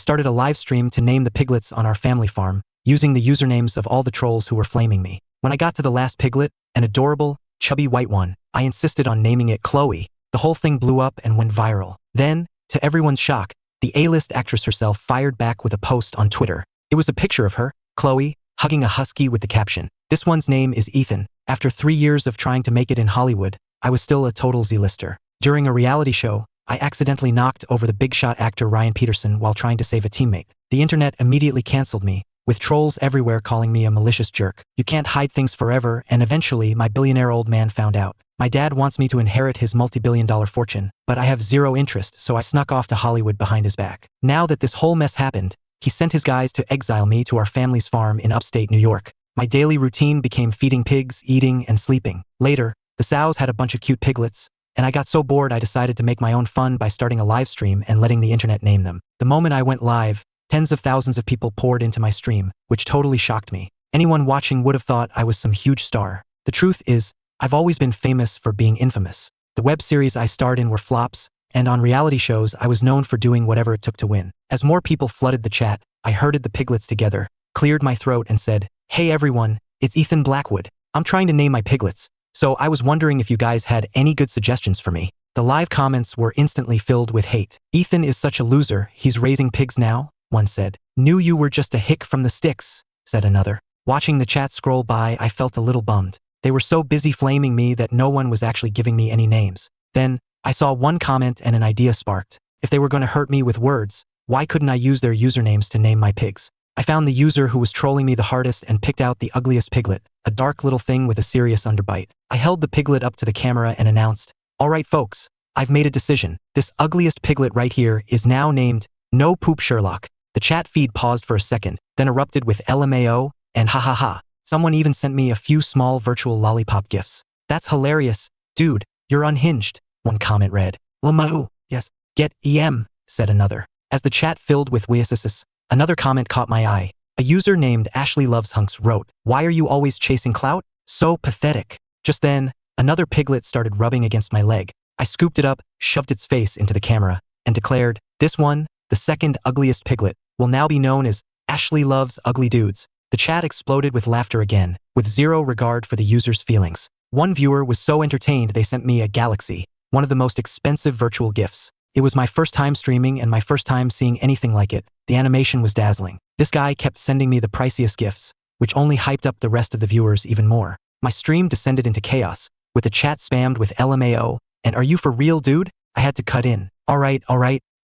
started a live stream to name the piglets on our family farm, using the usernames of all the trolls who were flaming me. When I got to the last piglet, an adorable, chubby white one, I insisted on naming it Chloe. The whole thing blew up and went viral. Then, to everyone's shock, the A-list actress herself fired back with a post on Twitter. It was a picture of her, Chloe, hugging a husky with the caption, "This one's name is Ethan. After 3 years of trying to make it in Hollywood, I was still a total Z-lister. During a reality show, I accidentally knocked over the big shot actor Ryan Peterson while trying to save a teammate. The internet immediately canceled me, with trolls everywhere calling me a malicious jerk. You can't hide things forever, and eventually my billionaire old man found out. My dad wants me to inherit his multi-billion-dollar fortune, but I have zero interest, so I snuck off to Hollywood behind his back. Now that this whole mess happened, he sent his guys to exile me to our family's farm in upstate New York. My daily routine became feeding pigs, eating, and sleeping. Later, the sows had a bunch of cute piglets, and I got so bored I decided to make my own fun by starting a live stream and letting the internet name them. The moment I went live, tens of thousands of people poured into my stream, which totally shocked me. Anyone watching would have thought I was some huge star. The truth is, I've always been famous for being infamous. The web series I starred in were flops, and on reality shows I was known for doing whatever it took to win. As more people flooded the chat, I herded the piglets together, cleared my throat and said, "Hey everyone, it's Ethan Blackwood. I'm trying to name my piglets, so I was wondering if you guys had any good suggestions for me." The live comments were instantly filled with hate. "Ethan is such a loser, he's raising pigs now," one said. "Knew you were just a hick from the sticks," said another. Watching the chat scroll by, I felt a little bummed. They were so busy flaming me that no one was actually giving me any names. Then, I saw one comment and an idea sparked. If they were going to hurt me with words, why couldn't I use their usernames to name my pigs? I found the user who was trolling me the hardest and picked out the ugliest piglet, a dark little thing with a serious underbite. I held the piglet up to the camera and announced, "All right folks, I've made a decision. This ugliest piglet right here is now named No Poop Sherlock." The chat feed paused for a second, then erupted with LMAO and ha ha ha. Someone even sent me a few small virtual lollipop gifs. "That's hilarious. Dude, you're unhinged," one comment read. "Lamo, yes, get EM," said another. As the chat filled with wiasis, another comment caught my eye. A user named Ashley Loves Hunks wrote, "Why are you always chasing clout? So pathetic." Just then, another piglet started rubbing against my leg. I scooped it up, shoved its face into the camera, and declared, "This one, the second ugliest piglet, will now be known as Ashley Loves Ugly Dudes." The chat exploded with laughter again, with zero regard for the user's feelings. One viewer was so entertained they sent me a Galaxy, one of the most expensive virtual gifts. It was my first time streaming and my first time seeing anything like it. The animation was dazzling. This guy kept sending me the priciest gifts, which only hyped up the rest of the viewers even more. My stream descended into chaos, with the chat spammed with LMAO, and "Are you for real, dude?" I had to cut in. All right,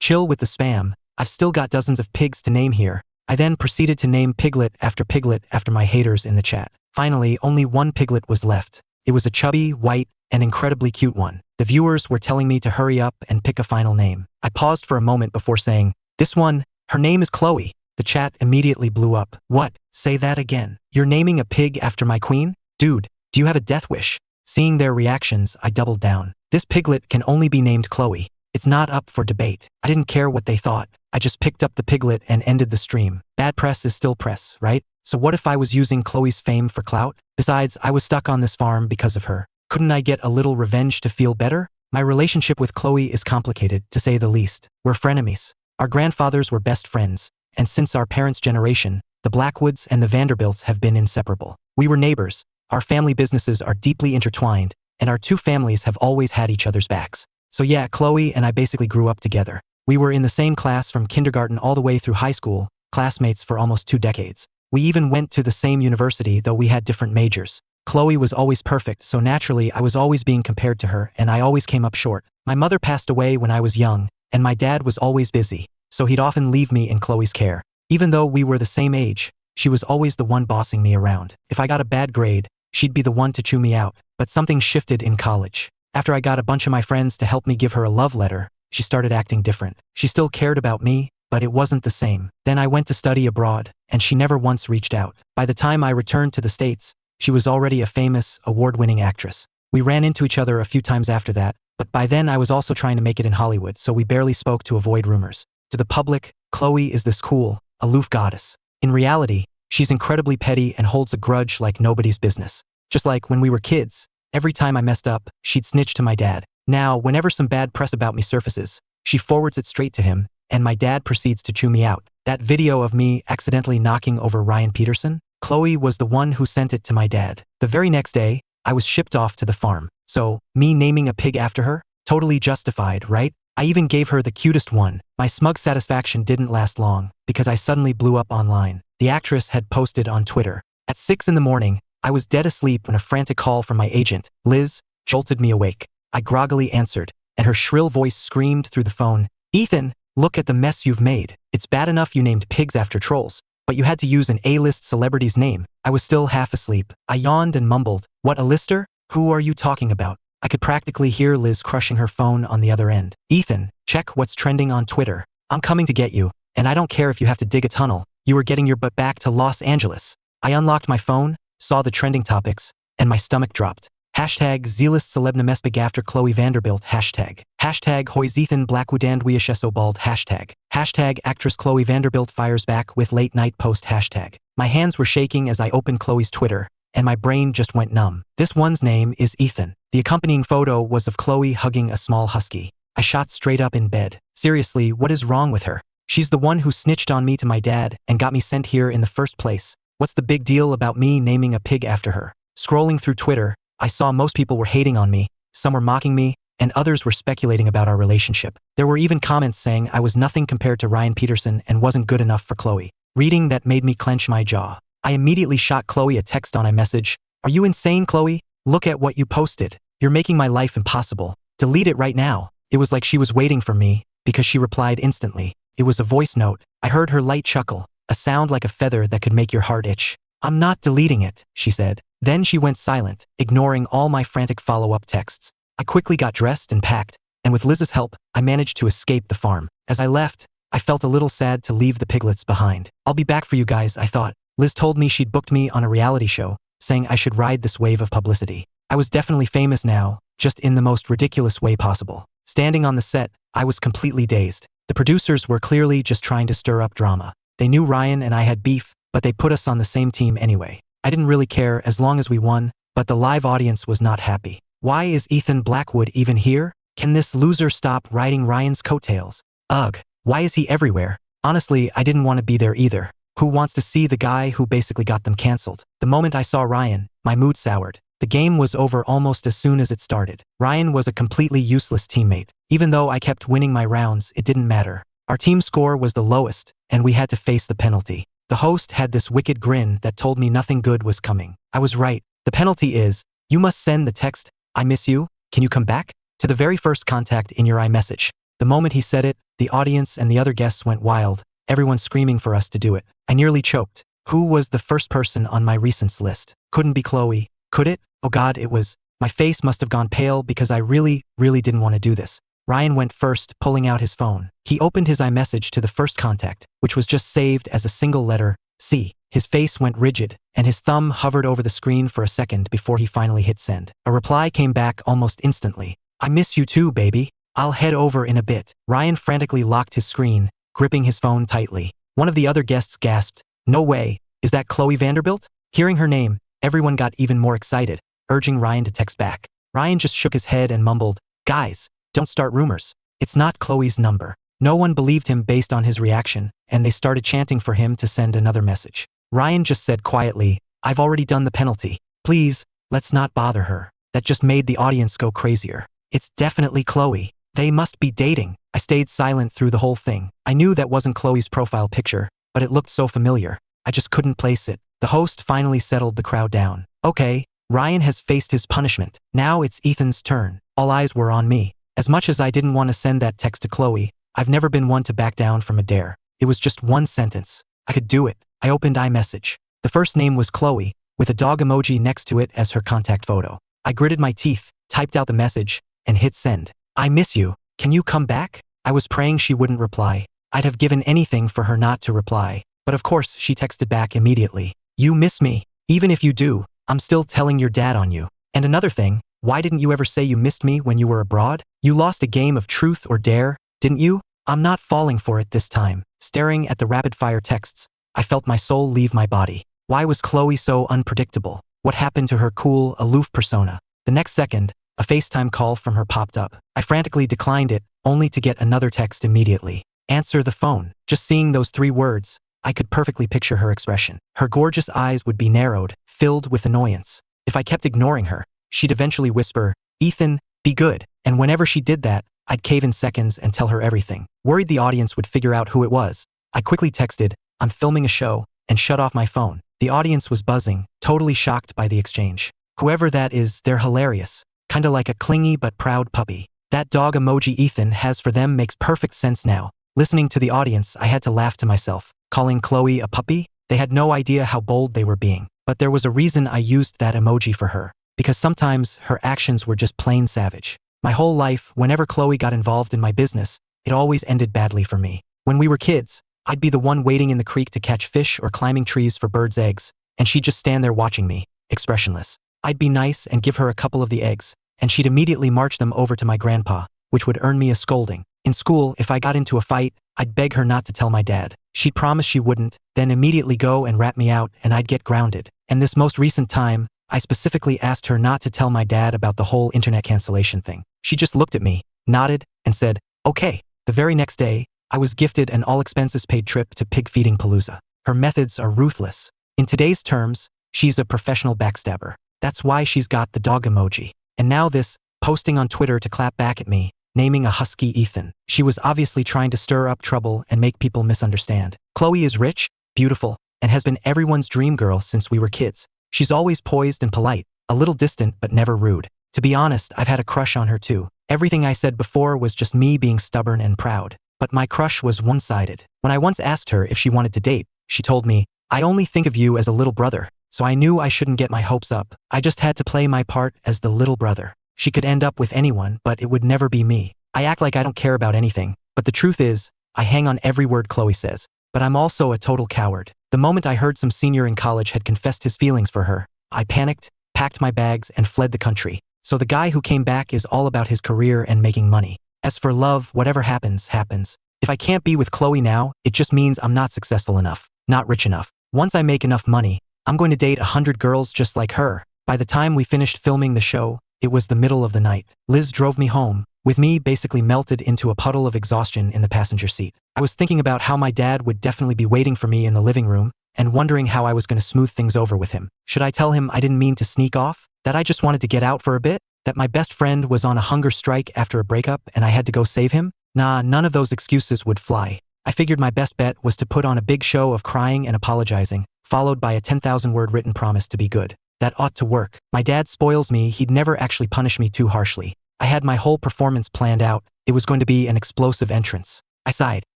chill with the spam. I've still got dozens of pigs to name here." I then proceeded to name piglet after my haters in the chat. Finally, only one piglet was left. It was a chubby, white, and incredibly cute one. The viewers were telling me to hurry up and pick a final name. I paused for a moment before saying, "This one, her name is Chloe." The chat immediately blew up. "What? Say that again. You're naming a pig after my queen? Dude, do you have a death wish?" Seeing their reactions, I doubled down. This piglet can only be named Chloe. It's not up for debate. I didn't care what they thought. I just picked up the piglet and ended the stream. Bad press is still press, right? So what if I was using Chloe's fame for clout? Besides, I was stuck on this farm because of her. Couldn't I get a little revenge to feel better? My relationship with Chloe is complicated, to say the least. We're frenemies. Our grandfathers were best friends, and since our parents' generation, the Blackwoods and the Vanderbilts have been inseparable. We were neighbors. Our family businesses are deeply intertwined, and our two families have always had each other's backs. So yeah, Chloe and I basically grew up together. We were in the same class from kindergarten all the way through high school, classmates for almost 2 decades. We even went to the same university, though we had different majors. Chloe was always perfect, so naturally I was always being compared to her, and I always came up short. My mother passed away when I was young, and my dad was always busy, so he'd often leave me in Chloe's care. Even though we were the same age, she was always the one bossing me around. If I got a bad grade, she'd be the one to chew me out. But something shifted in college. After I got a bunch of my friends to help me give her a love letter, she started acting different. She still cared about me, but it wasn't the same. Then I went to study abroad, and she never once reached out. By the time I returned to the States, she was already a famous, award-winning actress. We ran into each other a few times after that, but by then I was also trying to make it in Hollywood, so we barely spoke to avoid rumors. To the public, Chloe is this cool, aloof goddess. In reality, she's incredibly petty and holds a grudge like nobody's business. Just like when we were kids, every time I messed up, she'd snitch to my dad. Now, whenever some bad press about me surfaces, she forwards it straight to him, and my dad proceeds to chew me out. That video of me accidentally knocking over Ryan Peterson? Chloe was the one who sent it to my dad. The very next day, I was shipped off to the farm. So, me naming a pig after her? Totally justified, right? I even gave her the cutest one. My smug satisfaction didn't last long, because I suddenly blew up online. The actress had posted on Twitter. At 6 in the morning, I was dead asleep when a frantic call from my agent, Liz, jolted me awake. I groggily answered, and her shrill voice screamed through the phone, "Ethan, look at the mess you've made. It's bad enough you named pigs after trolls, but you had to use an A-list celebrity's name." I was still half asleep. I yawned and mumbled, "What, a lister? Who are you talking about?" I could practically hear Liz crushing her phone on the other end. "Ethan, check what's trending on Twitter. I'm coming to get you, and I don't care if you have to dig a tunnel. You are getting your butt back to Los Angeles." I unlocked my phone, saw the trending topics, and my stomach dropped. Hashtag zealous celebnamess big after Chloe Vanderbilt. Hashtag Hoys Ethan Blackwoodand Weisheso bald. Hashtag actress Chloe Vanderbilt fires back with late night post. Hashtag. My hands were shaking as I opened Chloe's Twitter, and my brain just went numb. This one's name is Ethan. The accompanying photo was of Chloe hugging a small husky. I shot straight up in bed. Seriously, what is wrong with her? She's the one who snitched on me to my dad and got me sent here in the first place. What's the big deal about me naming a pig after her? Scrolling through Twitter, I saw most people were hating on me, some were mocking me, and others were speculating about our relationship. There were even comments saying I was nothing compared to Ryan Peterson and wasn't good enough for Chloe. Reading that made me clench my jaw. I immediately shot Chloe a text on iMessage. "Are you insane, Chloe? Look at what you posted. You're making my life impossible. Delete it right now." It was like she was waiting for me, because she replied instantly. It was a voice note. I heard her light chuckle, a sound like a feather that could make your heart itch. "I'm not deleting it," she said. Then she went silent, ignoring all my frantic follow-up texts. I quickly got dressed and packed, and with Liz's help, I managed to escape the farm. As I left, I felt a little sad to leave the piglets behind. "I'll be back for you guys," I thought. Liz told me she'd booked me on a reality show, saying I should ride this wave of publicity. I was definitely famous now, just in the most ridiculous way possible. Standing on the set, I was completely dazed. The producers were clearly just trying to stir up drama. They knew Ryan and I had beef, but they put us on the same team anyway. I didn't really care as long as we won, but the live audience was not happy. Why is Ethan Blackwood even here? Can this loser stop riding Ryan's coattails? Ugh, why is he everywhere? Honestly, I didn't want to be there either. Who wants to see the guy who basically got them cancelled? The moment I saw Ryan, my mood soured. The game was over almost as soon as it started. Ryan was a completely useless teammate. Even though I kept winning my rounds, it didn't matter. Our team score was the lowest, and we had to face the penalty. The host had this wicked grin that told me nothing good was coming. I was right. The penalty is, you must send the text, "I miss you, can you come back?" to the very first contact in your iMessage. The moment he said it, the audience and the other guests went wild, everyone screaming for us to do it. I nearly choked. Who was the first person on my recents list? Couldn't be Chloe. Could it? Oh God, it was. My face must have gone pale because I really didn't want to do this. Ryan went first, pulling out his phone. He opened his iMessage to the first contact, which was just saved as a single letter, C. His face went rigid, and his thumb hovered over the screen for a second before he finally hit send. A reply came back almost instantly. "I miss you too, baby. I'll head over in a bit." Ryan frantically locked his screen, gripping his phone tightly. One of the other guests gasped, "No way, is that Chloe Vanderbilt?" Hearing her name, everyone got even more excited, urging Ryan to text back. Ryan just shook his head and mumbled, "Guys, don't start rumors. It's not Chloe's number." No one believed him based on his reaction, and they started chanting for him to send another message. Ryan just said quietly, "I've already done the penalty. Please, let's not bother her." That just made the audience go crazier. "It's definitely Chloe. They must be dating." I stayed silent through the whole thing. I knew that wasn't Chloe's profile picture, but it looked so familiar. I just couldn't place it. The host finally settled the crowd down. "Okay, Ryan has faced his punishment. Now it's Ethan's turn." All eyes were on me. As much as I didn't want to send that text to Chloe, I've never been one to back down from a dare. It was just one sentence. I could do it. I opened iMessage. The first name was Chloe, with a dog emoji next to it as her contact photo. I gritted my teeth, typed out the message, and hit send. "I miss you. Can you come back?" I was praying she wouldn't reply. I'd have given anything for her not to reply. But of course, she texted back immediately. "You miss me. Even if you do, I'm still telling your dad on you. And another thing, why didn't you ever say you missed me when you were abroad? You lost a game of truth or dare, didn't you?" I'm not falling for it this time. Staring at the rapid-fire texts, I felt my soul leave my body. Why was Chloe so unpredictable? What happened to her cool, aloof persona? The next second, a FaceTime call from her popped up. I frantically declined it, only to get another text immediately. answer the phone. Just seeing those 3 words, I could perfectly picture her expression. Her gorgeous eyes would be narrowed, filled with annoyance. If I kept ignoring her, she'd eventually whisper, "Ethan, be good." And whenever she did that, I'd cave in seconds and tell her everything. Worried the audience would figure out who it was, I quickly texted, "I'm filming a show," and shut off my phone. The audience was buzzing, totally shocked by the exchange. Whoever that is, they're hilarious. Kinda like a clingy but proud puppy. That dog emoji Ethan has for them makes perfect sense now. Listening to the audience, I had to laugh to myself. Calling Chloe a puppy? They had no idea how bold they were being. But there was a reason I used that emoji for her. Because sometimes her actions were just plain savage. My whole life, whenever Chloe got involved in my business, it always ended badly for me. When we were kids, I'd be the one waiting in the creek to catch fish or climbing trees for birds' eggs, and she'd just stand there watching me, expressionless. I'd be nice and give her a couple of the eggs, and she'd immediately march them over to my grandpa, which would earn me a scolding. In school, if I got into a fight, I'd beg her not to tell my dad. She'd promise she wouldn't, then immediately go and rat me out, and I'd get grounded. And this most recent time, I specifically asked her not to tell my dad about the whole internet cancellation thing. She just looked at me, nodded, and said, "Okay." The very next day, I was gifted an all-expenses-paid trip to pig-feeding Palooza. Her methods are ruthless. In today's terms, she's a professional backstabber. That's why she's got the dog emoji. And now this, posting on Twitter to clap back at me, naming a husky Ethan. She was obviously trying to stir up trouble and make people misunderstand. Chloe is rich, beautiful, and has been everyone's dream girl since we were kids. She's always poised and polite, a little distant but never rude. To be honest, I've had a crush on her too. Everything I said before was just me being stubborn and proud. But my crush was one-sided. When I once asked her if she wanted to date, she told me, "I only think of you as a little brother." So I knew I shouldn't get my hopes up. I just had to play my part as the little brother. She could end up with anyone, but it would never be me. I act like I don't care about anything, but the truth is, I hang on every word Chloe says. But I'm also a total coward. The moment I heard some senior in college had confessed his feelings for her, I panicked, packed my bags, and fled the country. So the guy who came back is all about his career and making money. As for love, whatever happens, happens. If I can't be with Chloe now, it just means I'm not successful enough, not rich enough. Once I make enough money, I'm going to date 100 girls just like her. By the time we finished filming the show, it was the middle of the night. Liz drove me home, with me basically melted into a puddle of exhaustion in the passenger seat. I was thinking about how my dad would definitely be waiting for me in the living room, and wondering how I was going to smooth things over with him. Should I tell him I didn't mean to sneak off? That I just wanted to get out for a bit? That my best friend was on a hunger strike after a breakup and I had to go save him? Nah, none of those excuses would fly. I figured my best bet was to put on a big show of crying and apologizing, followed by a 10,000-word written promise to be good. That ought to work. My dad spoils me, he'd never actually punish me too harshly. I had my whole performance planned out. It was going to be an explosive entrance. I sighed.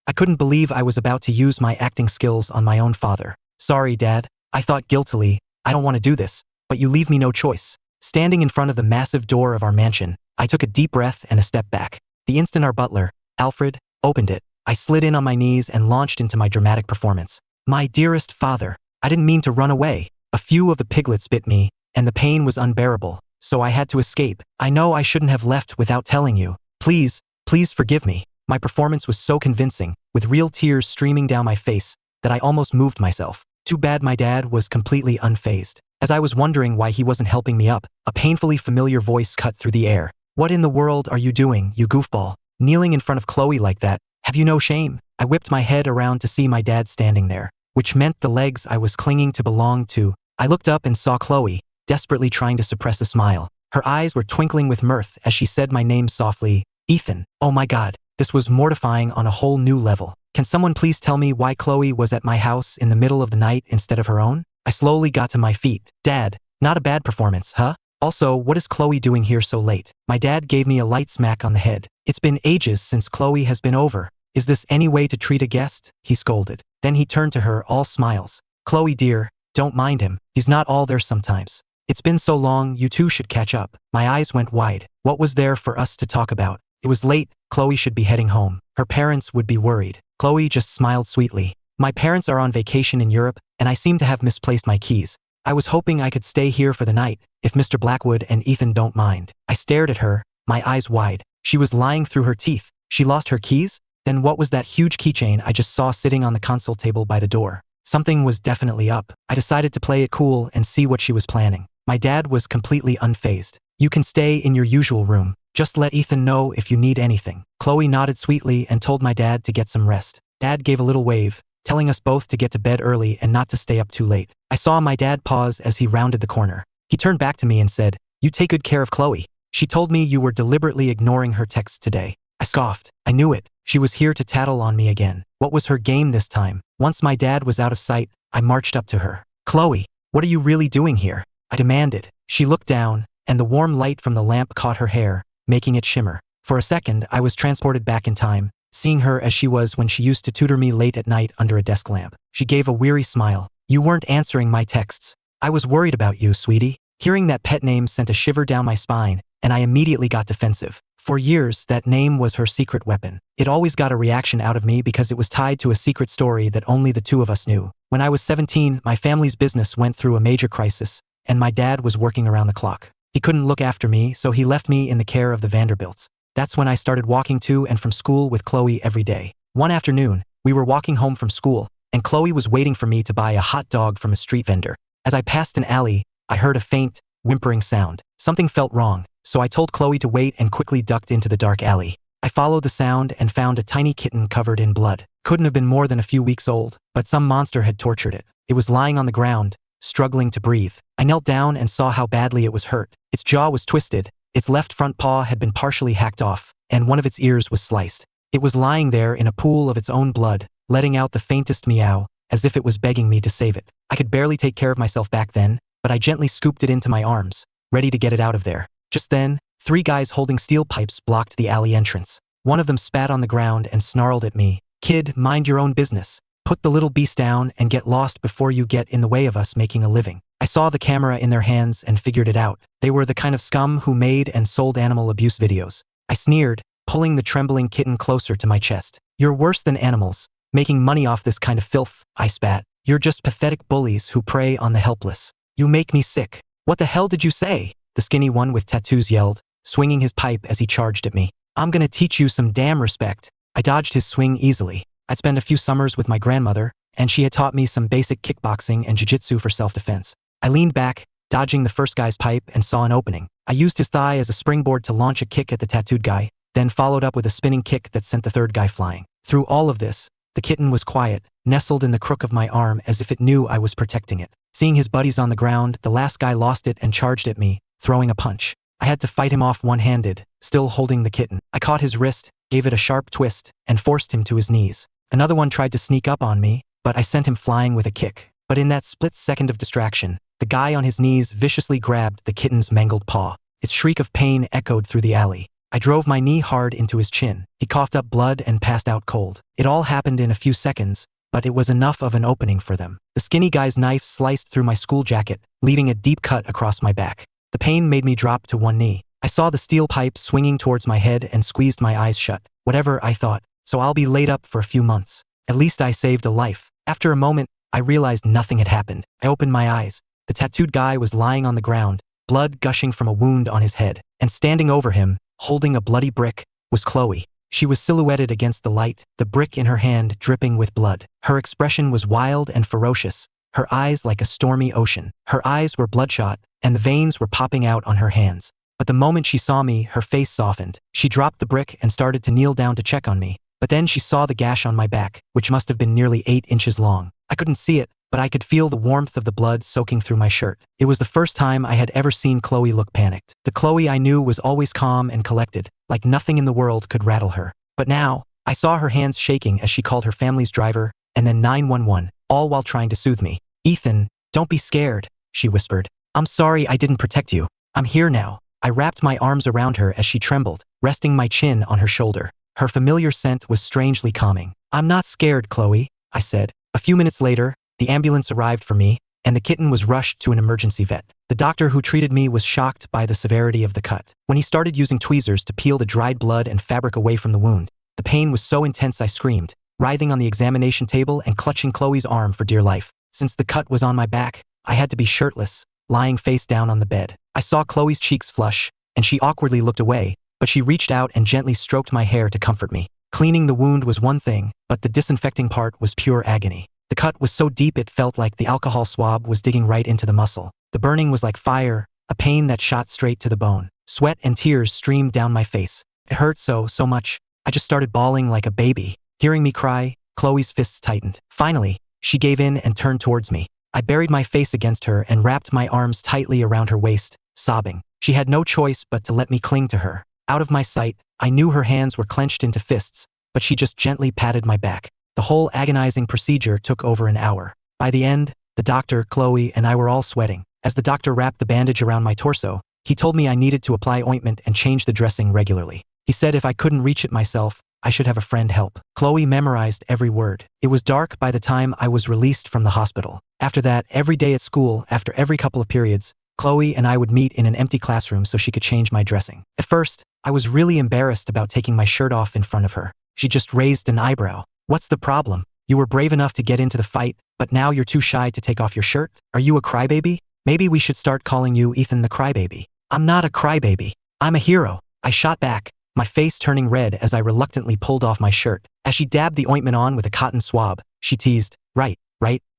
I couldn't believe I was about to use my acting skills on my own father. "Sorry, Dad," I thought guiltily. "I don't want to do this, but you leave me no choice." Standing in front of the massive door of our mansion, I took a deep breath and a step back. The instant our butler, Alfred, opened it, I slid in on my knees and launched into my dramatic performance. "My dearest father, I didn't mean to run away. A few of the piglets bit me, and the pain was unbearable, so I had to escape. I know I shouldn't have left without telling you. Please, please forgive me." My performance was so convincing, with real tears streaming down my face, that I almost moved myself. Too bad my dad was completely unfazed. As I was wondering why he wasn't helping me up, a painfully familiar voice cut through the air. "What in the world are you doing, you goofball? Kneeling in front of Chloe like that? Have you no shame?" I whipped my head around to see my dad standing there, which meant the legs I was clinging to belonged to. I looked up and saw Chloe, desperately trying to suppress a smile. Her eyes were twinkling with mirth as she said my name softly, "Ethan." Oh my God, this was mortifying on a whole new level. Can someone please tell me why Chloe was at my house in the middle of the night instead of her own? I slowly got to my feet. "Dad, not a bad performance, huh? Also, what is Chloe doing here so late?" My dad gave me a light smack on the head. "It's been ages since Chloe has been over. Is this any way to treat a guest?" he scolded. Then he turned to her, all smiles. "Chloe dear, don't mind him. He's not all there sometimes. It's been so long, you two should catch up." My eyes went wide. What was there for us to talk about? It was late, Chloe should be heading home. Her parents would be worried. Chloe just smiled sweetly. "My parents are on vacation in Europe, and I seem to have misplaced my keys. I was hoping I could stay here for the night, if Mr. Blackwood and Ethan don't mind." I stared at her, my eyes wide. She was lying through her teeth. She lost her keys? Then what was that huge keychain I just saw sitting on the console table by the door? Something was definitely up. I decided to play it cool and see what she was planning. My dad was completely unfazed. "You can stay in your usual room. Just let Ethan know if you need anything. Chloe nodded sweetly and told my dad to get some rest. Dad gave a little wave, telling us both to get to bed early and not to stay up too late. I saw my dad pause as he rounded the corner. He turned back to me and said, "You take good care of Chloe. She told me you were deliberately ignoring her texts today." I scoffed. I knew it. She was here to tattle on me again. What was her game this time? Once my dad was out of sight, I marched up to her. "Chloe, what are you really doing here?" I demanded. She looked down, and the warm light from the lamp caught her hair, making it shimmer. For a second, I was transported back in time, seeing her as she was when she used to tutor me late at night under a desk lamp. She gave a weary smile. "You weren't answering my texts. I was worried about you, sweetie." Hearing that pet name sent a shiver down my spine, and I immediately got defensive. For years, that name was her secret weapon. It always got a reaction out of me because it was tied to a secret story that only the two of us knew. When I was 17, my family's business went through a major crisis, and my dad was working around the clock. He couldn't look after me, so he left me in the care of the Vanderbilts. That's when I started walking to and from school with Chloe every day. One afternoon, we were walking home from school, and Chloe was waiting for me to buy a hot dog from a street vendor. As I passed an alley, I heard a faint, whimpering sound. Something felt wrong, so I told Chloe to wait and quickly ducked into the dark alley. I followed the sound and found a tiny kitten covered in blood. Couldn't have been more than a few weeks old, but some monster had tortured it. It was lying on the ground, struggling to breathe. I knelt down and saw how badly it was hurt. Its jaw was twisted, its left front paw had been partially hacked off, and one of its ears was sliced. It was lying there in a pool of its own blood, letting out the faintest meow, as if it was begging me to save it. I could barely take care of myself back then, but I gently scooped it into my arms, ready to get it out of there. Just then, 3 guys holding steel pipes blocked the alley entrance. One of them spat on the ground and snarled at me. "Kid, mind your own business. Put the little beast down and get lost before you get in the way of us making a living." I saw the camera in their hands and figured it out. They were the kind of scum who made and sold animal abuse videos. I sneered, pulling the trembling kitten closer to my chest. "You're worse than animals, making money off this kind of filth," I spat. "You're just pathetic bullies who prey on the helpless. You make me sick." "What the hell did you say?" the skinny one with tattoos yelled, swinging his pipe as he charged at me. "I'm gonna teach you some damn respect." I dodged his swing easily. I'd spent a few summers with my grandmother, and she had taught me some basic kickboxing and jiu-jitsu for self-defense. I leaned back, dodging the first guy's pipe, and saw an opening. I used his thigh as a springboard to launch a kick at the tattooed guy, then followed up with a spinning kick that sent the third guy flying. Through all of this, the kitten was quiet, nestled in the crook of my arm as if it knew I was protecting it. Seeing his buddies on the ground, the last guy lost it and charged at me, throwing a punch. I had to fight him off one-handed, still holding the kitten. I caught his wrist, gave it a sharp twist, and forced him to his knees. Another one tried to sneak up on me, but I sent him flying with a kick. But in that split second of distraction, the guy on his knees viciously grabbed the kitten's mangled paw. Its shriek of pain echoed through the alley. I drove my knee hard into his chin. He coughed up blood and passed out cold. It all happened in a few seconds, but it was enough of an opening for them. The skinny guy's knife sliced through my school jacket, leaving a deep cut across my back. The pain made me drop to one knee. I saw the steel pipe swinging towards my head and squeezed my eyes shut. Whatever, I thought, so I'll be laid up for a few months. At least I saved a life. After a moment, I realized nothing had happened. I opened my eyes. The tattooed guy was lying on the ground, blood gushing from a wound on his head, and standing over him, holding a bloody brick, was Chloe. She was silhouetted against the light, the brick in her hand dripping with blood. Her expression was wild and ferocious, her eyes like a stormy ocean. Her eyes were bloodshot, and the veins were popping out on her hands. But the moment she saw me, her face softened. She dropped the brick and started to kneel down to check on me. But then she saw the gash on my back, which must have been nearly 8 inches long. I couldn't see it, but I could feel the warmth of the blood soaking through my shirt. It was the first time I had ever seen Chloe look panicked. The Chloe I knew was always calm and collected, like nothing in the world could rattle her. But now, I saw her hands shaking as she called her family's driver, and then 911, all while trying to soothe me. "Ethan, don't be scared," she whispered. "I'm sorry I didn't protect you. I'm here now." I wrapped my arms around her as she trembled, resting my chin on her shoulder. Her familiar scent was strangely calming. "I'm not scared, Chloe," I said. A few minutes later, the ambulance arrived for me, and the kitten was rushed to an emergency vet. The doctor who treated me was shocked by the severity of the cut. When he started using tweezers to peel the dried blood and fabric away from the wound, the pain was so intense I screamed, writhing on the examination table and clutching Chloe's arm for dear life. Since the cut was on my back, I had to be shirtless, lying face down on the bed. I saw Chloe's cheeks flush, and she awkwardly looked away, but she reached out and gently stroked my hair to comfort me. Cleaning the wound was one thing, but the disinfecting part was pure agony. The cut was so deep it felt like the alcohol swab was digging right into the muscle. The burning was like fire, a pain that shot straight to the bone. Sweat and tears streamed down my face. It hurt so much. I just started bawling like a baby. Hearing me cry, Chloe's fists tightened. Finally, she gave in and turned towards me. I buried my face against her and wrapped my arms tightly around her waist, sobbing. She had no choice but to let me cling to her. Out of my sight, I knew her hands were clenched into fists, but she just gently patted my back. The whole agonizing procedure took over an hour. By the end, the doctor, Chloe, and I were all sweating. As the doctor wrapped the bandage around my torso, he told me I needed to apply ointment and change the dressing regularly. He said if I couldn't reach it myself, I should have a friend help. Chloe memorized every word. It was dark by the time I was released from the hospital. After that, every day at school, after every couple of periods, Chloe and I would meet in an empty classroom so she could change my dressing. At first, I was really embarrassed about taking my shirt off in front of her. She just raised an eyebrow. What's the problem? You were brave enough to get into the fight, but now you're too shy to take off your shirt? Are you a crybaby? Maybe we should start calling you Ethan the Crybaby. I'm not a crybaby. I'm a hero. I shot back, my face turning red as I reluctantly pulled off my shirt. As she dabbed the ointment on with a cotton swab, she teased, right,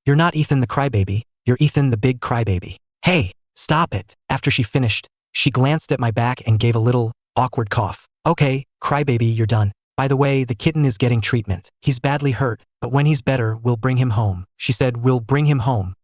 you're not Ethan the Crybaby, you're Ethan the Big Crybaby. Hey, stop it. After she finished, she glanced at my back and gave a little, awkward cough. Okay, crybaby, you're done. By the way, the kitten is getting treatment. He's badly hurt, but when he's better, we'll bring him home. She said, we'll bring him home.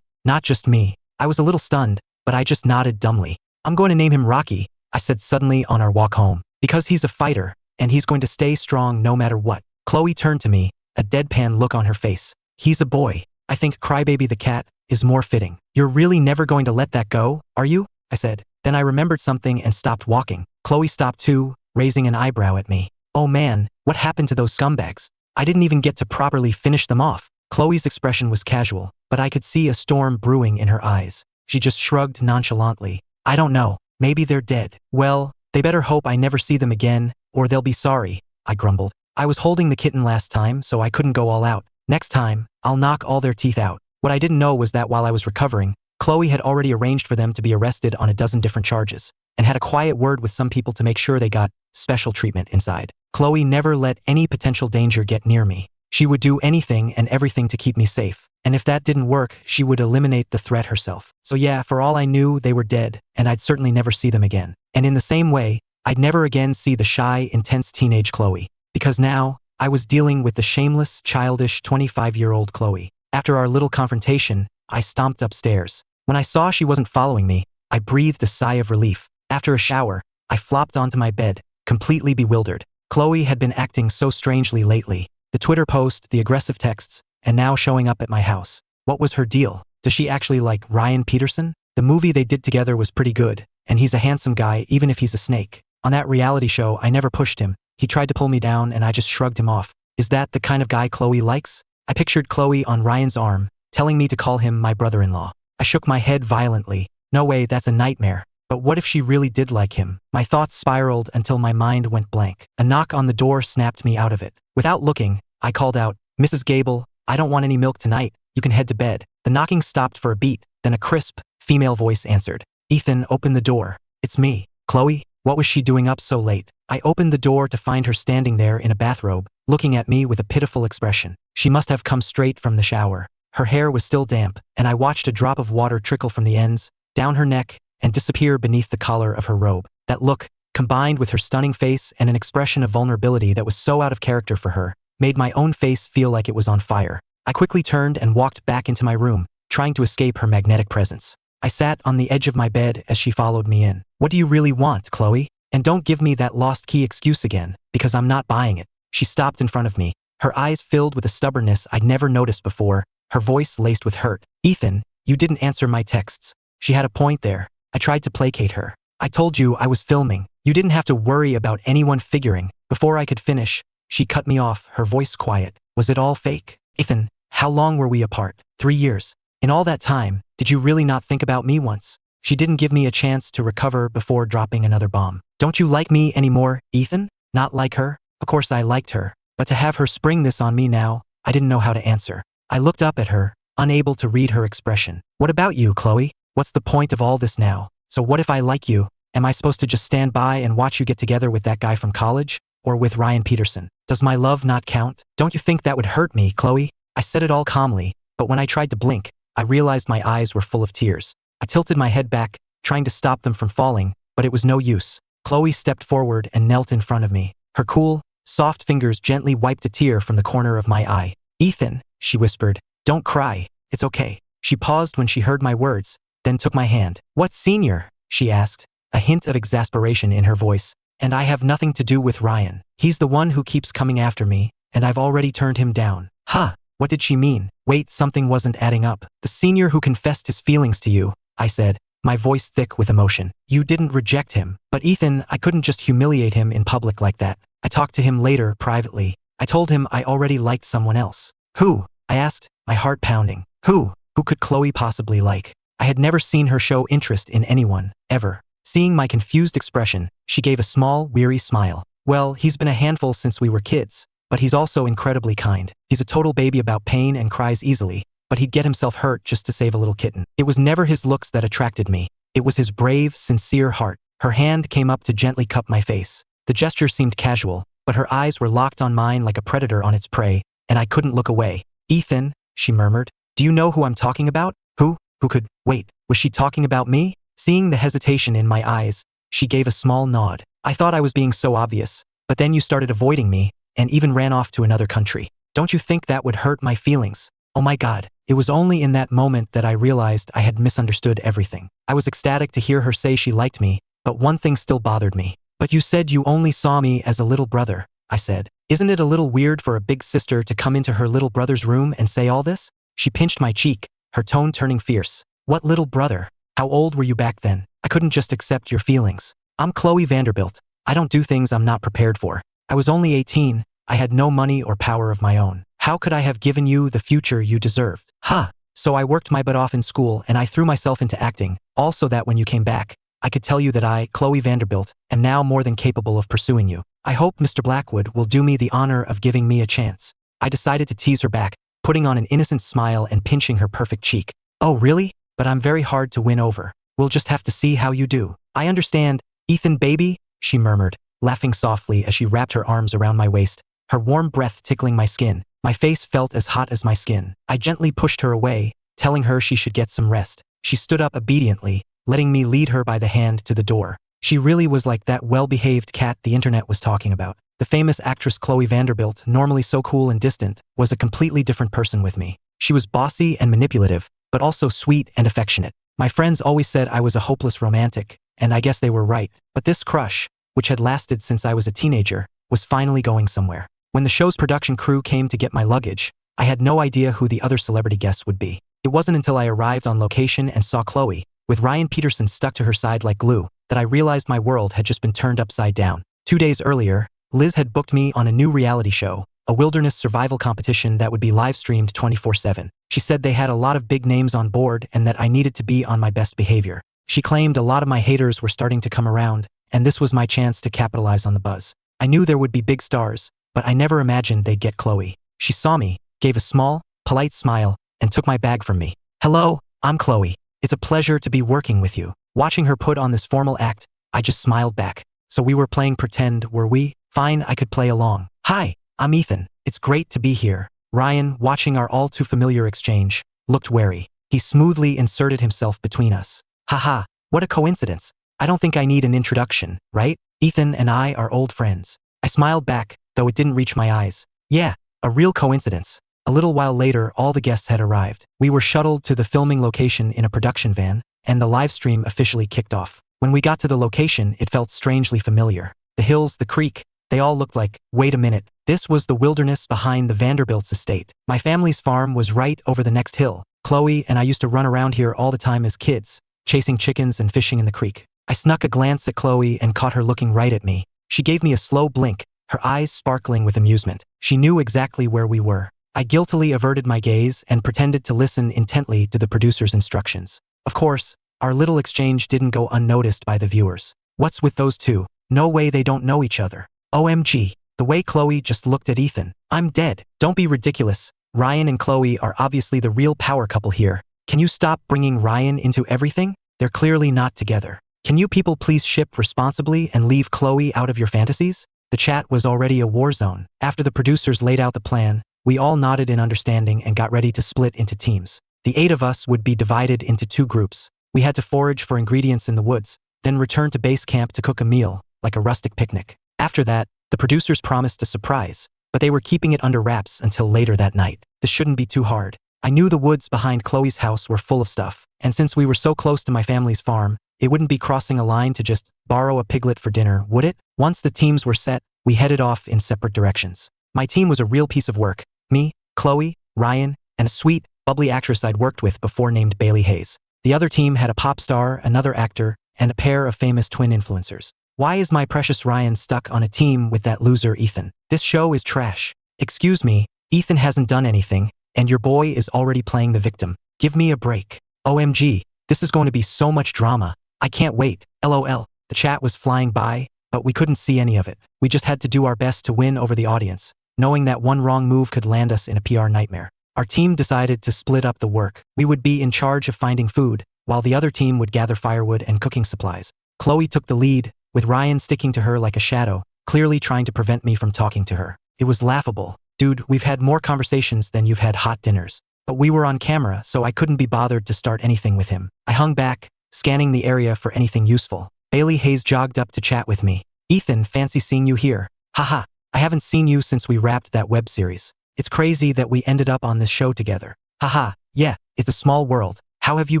Not just me. I was a little stunned, but I just nodded dumbly. I'm going to name him Rocky, I said suddenly on our walk home. Because he's a fighter, and he's going to stay strong no matter what. Chloe turned to me, a deadpan look on her face. He's a boy. I think Crybaby the cat is more fitting. You're really never going to let that go, are you? I said. Then I remembered something and stopped walking. Chloe stopped too, raising an eyebrow at me. Oh man, what happened to those scumbags? I didn't even get to properly finish them off. Chloe's expression was casual, but I could see a storm brewing in her eyes. She just shrugged nonchalantly. I don't know, maybe they're dead. Well, they better hope I never see them again, or they'll be sorry, I grumbled. I was holding the kitten last time, so I couldn't go all out. Next time, I'll knock all their teeth out. What I didn't know was that while I was recovering, Chloe had already arranged for them to be arrested on a dozen different charges, and had a quiet word with some people to make sure they got special treatment inside. Chloe never let any potential danger get near me. She would do anything and everything to keep me safe, and if that didn't work, she would eliminate the threat herself. So yeah, for all I knew, they were dead, and I'd certainly never see them again. And in the same way, I'd never again see the shy, intense teenage Chloe, because now, I was dealing with the shameless, childish 25-year-old Chloe. After our little confrontation, I stomped upstairs. When I saw she wasn't following me, I breathed a sigh of relief. After a shower, I flopped onto my bed, completely bewildered. Chloe had been acting so strangely lately. The Twitter post, the aggressive texts, and now showing up at my house. What was her deal? Does she actually like Ryan Peterson? The movie they did together was pretty good, and he's a handsome guy even if he's a snake. On that reality show, I never pushed him. He tried to pull me down and I just shrugged him off. Is that the kind of guy Chloe likes? I pictured Chloe on Ryan's arm, telling me to call him my brother-in-law. I shook my head violently. No way, that's a nightmare. But what if she really did like him? My thoughts spiraled until my mind went blank. A knock on the door snapped me out of it. Without looking, I called out, Mrs. Gable, I don't want any milk tonight. You can head to bed. The knocking stopped for a beat, then a crisp, female voice answered. Ethan, open the door. It's me. Chloe? What was she doing up so late? I opened the door to find her standing there in a bathrobe, looking at me with a pitiful expression. She must have come straight from the shower. Her hair was still damp, and I watched a drop of water trickle from the ends, down her neck, and disappear beneath the collar of her robe. That look, combined with her stunning face and an expression of vulnerability that was so out of character for her, made my own face feel like it was on fire. I quickly turned and walked back into my room, trying to escape her magnetic presence. I sat on the edge of my bed as she followed me in. What do you really want, Chloe? And don't give me that lost key excuse again, because I'm not buying it. She stopped in front of me, her eyes filled with a stubbornness I'd never noticed before, her voice laced with hurt. Ethan, you didn't answer my texts. She had a point there. I tried to placate her. I told you I was filming. You didn't have to worry about anyone figuring. Before I could finish, she cut me off, her voice quiet. Was it all fake? Ethan, how long were we apart? 3 years. In all that time, did you really not think about me once? She didn't give me a chance to recover before dropping another bomb. Don't you like me anymore, Ethan? Not like her? Of course I liked her, but to have her spring this on me now, I didn't know how to answer. I looked up at her, unable to read her expression. What about you, Chloe? What's the point of all this now? So what if I like you? Am I supposed to just stand by and watch you get together with that guy from college? Or with Ryan Peterson? Does my love not count? Don't you think that would hurt me, Chloe? I said it all calmly, but when I tried to blink, I realized my eyes were full of tears. I tilted my head back, trying to stop them from falling, but it was no use. Chloe stepped forward and knelt in front of me. Her cool, soft fingers gently wiped a tear from the corner of my eye. "Ethan," she whispered, "don't cry. It's okay." She paused when she heard my words, then took my hand. "What senior?" she asked, a hint of exasperation in her voice. "And I have nothing to do with Ryan. He's the one who keeps coming after me, and I've already turned him down." Huh, what did she mean? Wait, something wasn't adding up. "The senior who confessed his feelings to you," I said, my voice thick with emotion. "You didn't reject him." "But Ethan, I couldn't just humiliate him in public like that. I talked to him later, privately. I told him I already liked someone else." "Who?" I asked, my heart pounding. Who? Who could Chloe possibly like? I had never seen her show interest in anyone, ever. Seeing my confused expression, she gave a small, weary smile. "Well, he's been a handful since we were kids, but he's also incredibly kind. He's a total baby about pain and cries easily, but he'd get himself hurt just to save a little kitten. It was never his looks that attracted me. It was his brave, sincere heart." Her hand came up to gently cup my face. The gesture seemed casual, but her eyes were locked on mine like a predator on its prey, and I couldn't look away. "Ethan," she murmured, "do you know who I'm talking about?" Who could? Wait, was she talking about me? Seeing the hesitation in my eyes, she gave a small nod. "I thought I was being so obvious, but then you started avoiding me, and even ran off to another country. Don't you think that would hurt my feelings?" Oh my God, it was only in that moment that I realized I had misunderstood everything. I was ecstatic to hear her say she liked me, but one thing still bothered me. "But you said you only saw me as a little brother," I said. "Isn't it a little weird for a big sister to come into her little brother's room and say all this?" She pinched my cheek, her tone turning fierce. "What little brother? How old were you back then? I couldn't just accept your feelings. I'm Chloe Vanderbilt. I don't do things I'm not prepared for. I was only 18. I had no money or power of my own. How could I have given you the future you deserved?" "Huh. So I worked my butt off in school and I threw myself into acting, all so that when you came back, I could tell you that I, Chloe Vanderbilt, am now more than capable of pursuing you. I hope Mr. Blackwood will do me the honor of giving me a chance." I decided to tease her back, putting on an innocent smile and pinching her perfect cheek. "Oh really? But I'm very hard to win over. We'll just have to see how you do." "I understand, Ethan baby," she murmured, laughing softly as she wrapped her arms around my waist, her warm breath tickling my skin. My face felt as hot as my skin. I gently pushed her away, telling her she should get some rest. She stood up obediently, letting me lead her by the hand to the door. She really was like that well-behaved cat the internet was talking about. The famous actress Chloe Vanderbilt, normally so cool and distant, was a completely different person with me. She was bossy and manipulative, but also sweet and affectionate. My friends always said I was a hopeless romantic, and I guess they were right. But this crush, which had lasted since I was a teenager, was finally going somewhere. When the show's production crew came to get my luggage, I had no idea who the other celebrity guests would be. It wasn't until I arrived on location and saw Chloe, with Ryan Peterson stuck to her side like glue, that I realized my world had just been turned upside down. 2 days earlier, Liz had booked me on a new reality show, a wilderness survival competition that would be live-streamed 24/7. She said they had a lot of big names on board and that I needed to be on my best behavior. She claimed a lot of my haters were starting to come around, and this was my chance to capitalize on the buzz. I knew there would be big stars, but I never imagined they'd get Chloe. She saw me, gave a small, polite smile, and took my bag from me. "Hello, I'm Chloe. It's a pleasure to be working with you." Watching her put on this formal act, I just smiled back. "So we were playing pretend, were we? Fine, I could play along." "Hi, I'm Ethan. It's great to be here." Ryan, watching our all-too-familiar exchange, looked wary. He smoothly inserted himself between us. "Haha, what a coincidence. I don't think I need an introduction, right? Ethan and I are old friends." I smiled back, though it didn't reach my eyes. "Yeah, a real coincidence." A little while later, all the guests had arrived. We were shuttled to the filming location in a production van, and the live stream officially kicked off. When we got to the location, it felt strangely familiar. The hills, the creek, they all looked like, wait a minute, this was the wilderness behind the Vanderbilt's estate. My family's farm was right over the next hill. Chloe and I used to run around here all the time as kids, chasing chickens and fishing in the creek. I snuck a glance at Chloe and caught her looking right at me. She gave me a slow blink, her eyes sparkling with amusement. She knew exactly where we were. I guiltily averted my gaze and pretended to listen intently to the producer's instructions. Of course, our little exchange didn't go unnoticed by the viewers. What's with those two? No way they don't know each other. OMG, the way Chloe just looked at Ethan. I'm dead. Don't be ridiculous. Ryan and Chloe are obviously the real power couple here. Can you stop bringing Ryan into everything? They're clearly not together. Can you people please ship responsibly and leave Chloe out of your fantasies? The chat was already a war zone. After the producers laid out the plan, we all nodded in understanding and got ready to split into teams. The 8 of us would be divided into 2 groups. We had to forage for ingredients in the woods, then return to base camp to cook a meal, like a rustic picnic. After that, the producers promised a surprise, but they were keeping it under wraps until later that night. This shouldn't be too hard. I knew the woods behind Chloe's house were full of stuff, and since we were so close to my family's farm, it wouldn't be crossing a line to just borrow a piglet for dinner, would it? Once the teams were set, we headed off in separate directions. My team was a real piece of work. Me, Chloe, Ryan, and a sweet, bubbly actress I'd worked with before named Bailey Hayes. The other team had a pop star, another actor, and a pair of famous twin influencers. Why is my precious Ryan stuck on a team with that loser Ethan? This show is trash. Excuse me, Ethan hasn't done anything, and your boy is already playing the victim. Give me a break. OMG, this is going to be so much drama. I can't wait. LOL. The chat was flying by, but we couldn't see any of it. We just had to do our best to win over the audience, knowing that one wrong move could land us in a PR nightmare. Our team decided to split up the work. We would be in charge of finding food, while the other team would gather firewood and cooking supplies. Chloe took the lead, with Ryan sticking to her like a shadow, clearly trying to prevent me from talking to her. It was laughable. Dude, we've had more conversations than you've had hot dinners. But we were on camera, so I couldn't be bothered to start anything with him. I hung back, scanning the area for anything useful. Bailey Hayes jogged up to chat with me. Ethan, fancy seeing you here. Haha, I haven't seen you since we wrapped that web series. It's crazy that we ended up on this show together. Haha, yeah, it's a small world. How have you